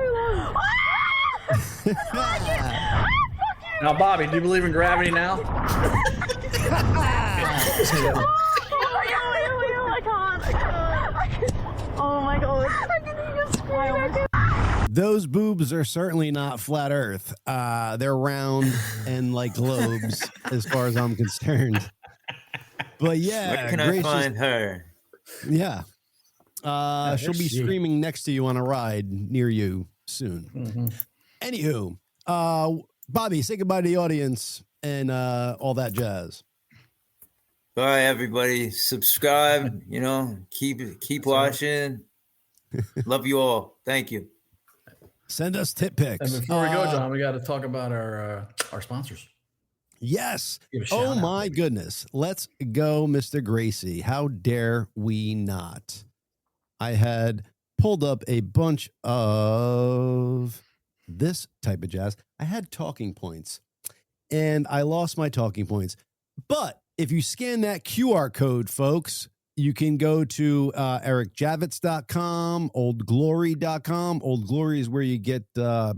long. Now, Bobby, do you believe in gravity now? Oh my god! I can't. Oh my god! I didn't even scream. Those boobs are certainly not flat Earth. They're round and like globes, as far as I'm concerned. But yeah, where can I find her? Yeah, she'll be screaming next to you on a ride near you soon. Mm-hmm. Anywho, Bobby, say goodbye to the audience and all that jazz. Bye, everybody. Subscribe. Keep watching. Love you all. Thank you. Send us tip pics. And before we go, John, we got to talk about our sponsors. Yes. Oh my goodness. Let's go, Mr. Gracey. How dare we not? I had pulled up a bunch of this type of jazz. I had talking points and I lost my talking points. But if you scan that QR code, folks, you can go to ericjavits.com, oldglory.com. Old Glory is where you get a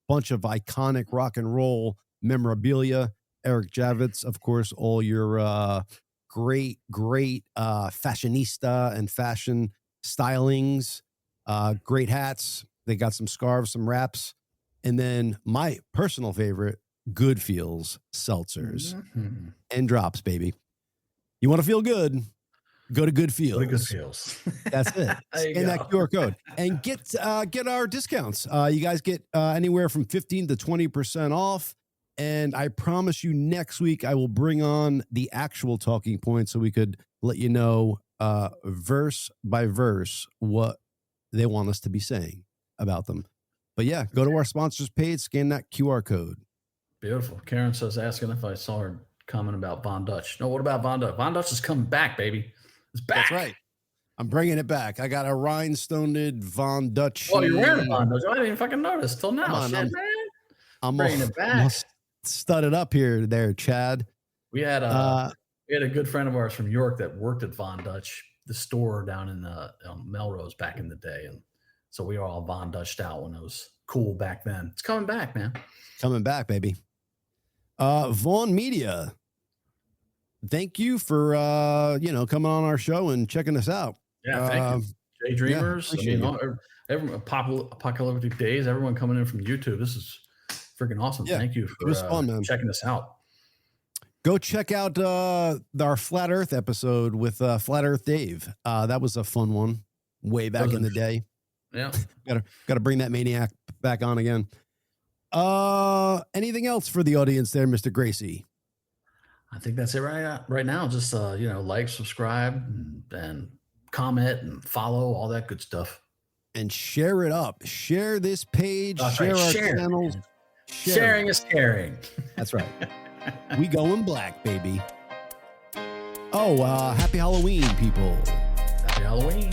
bunch of iconic rock and roll memorabilia. Eric Javits, of course, all your great fashionista and fashion stylings, great hats. They got some scarves, some wraps. And then my personal favorite, Good Feels seltzers and drops, baby. You want to feel good? Go to Good Feels. Good Feels. That's it. Scan that QR code and get our discounts. You guys get anywhere from 15 to 20% off. And I promise you next week I will bring on the actual talking points so we could let you know verse by verse what they want us to be saying about them. But yeah, go to our sponsors page, scan that QR code. Beautiful. Karen says, asking if I saw her comment about Von Dutch. No, what about Von Dutch? Von Dutch is coming back, baby. It's back. That's right. I'm bringing it back. I got a rhinestoned Von Dutch. Oh, you're wearing a Von Dutch. I didn't even fucking notice till now. Man. I'm bringing it back. Studded up here there, Chad. We had a good friend of ours from York that worked at Von Dutch, the store down in Melrose back in the day, and so we were all Von Dutched out when it was cool back then. It's coming back, man. Coming back, baby. Vaughn Media, thank you for coming on our show and checking us out. Yeah, thank you. Jay Dreamers, everyone, Apocalyptic Days, everyone coming in from YouTube. This is freaking awesome. Yeah, thank you for checking us out. Go check out our Flat Earth episode with Flat Earth Dave. That was a fun one way back in the day. Yeah. Gotta bring that maniac back on again. Anything else for the audience there, Mr. Gracey? I think that's it right now. Just like, subscribe, and comment and follow, all that good stuff. And share it up. Share this page. Share our channels. Sharing is caring. That's right. We going black, baby. Oh, happy Halloween, people. Happy Halloween.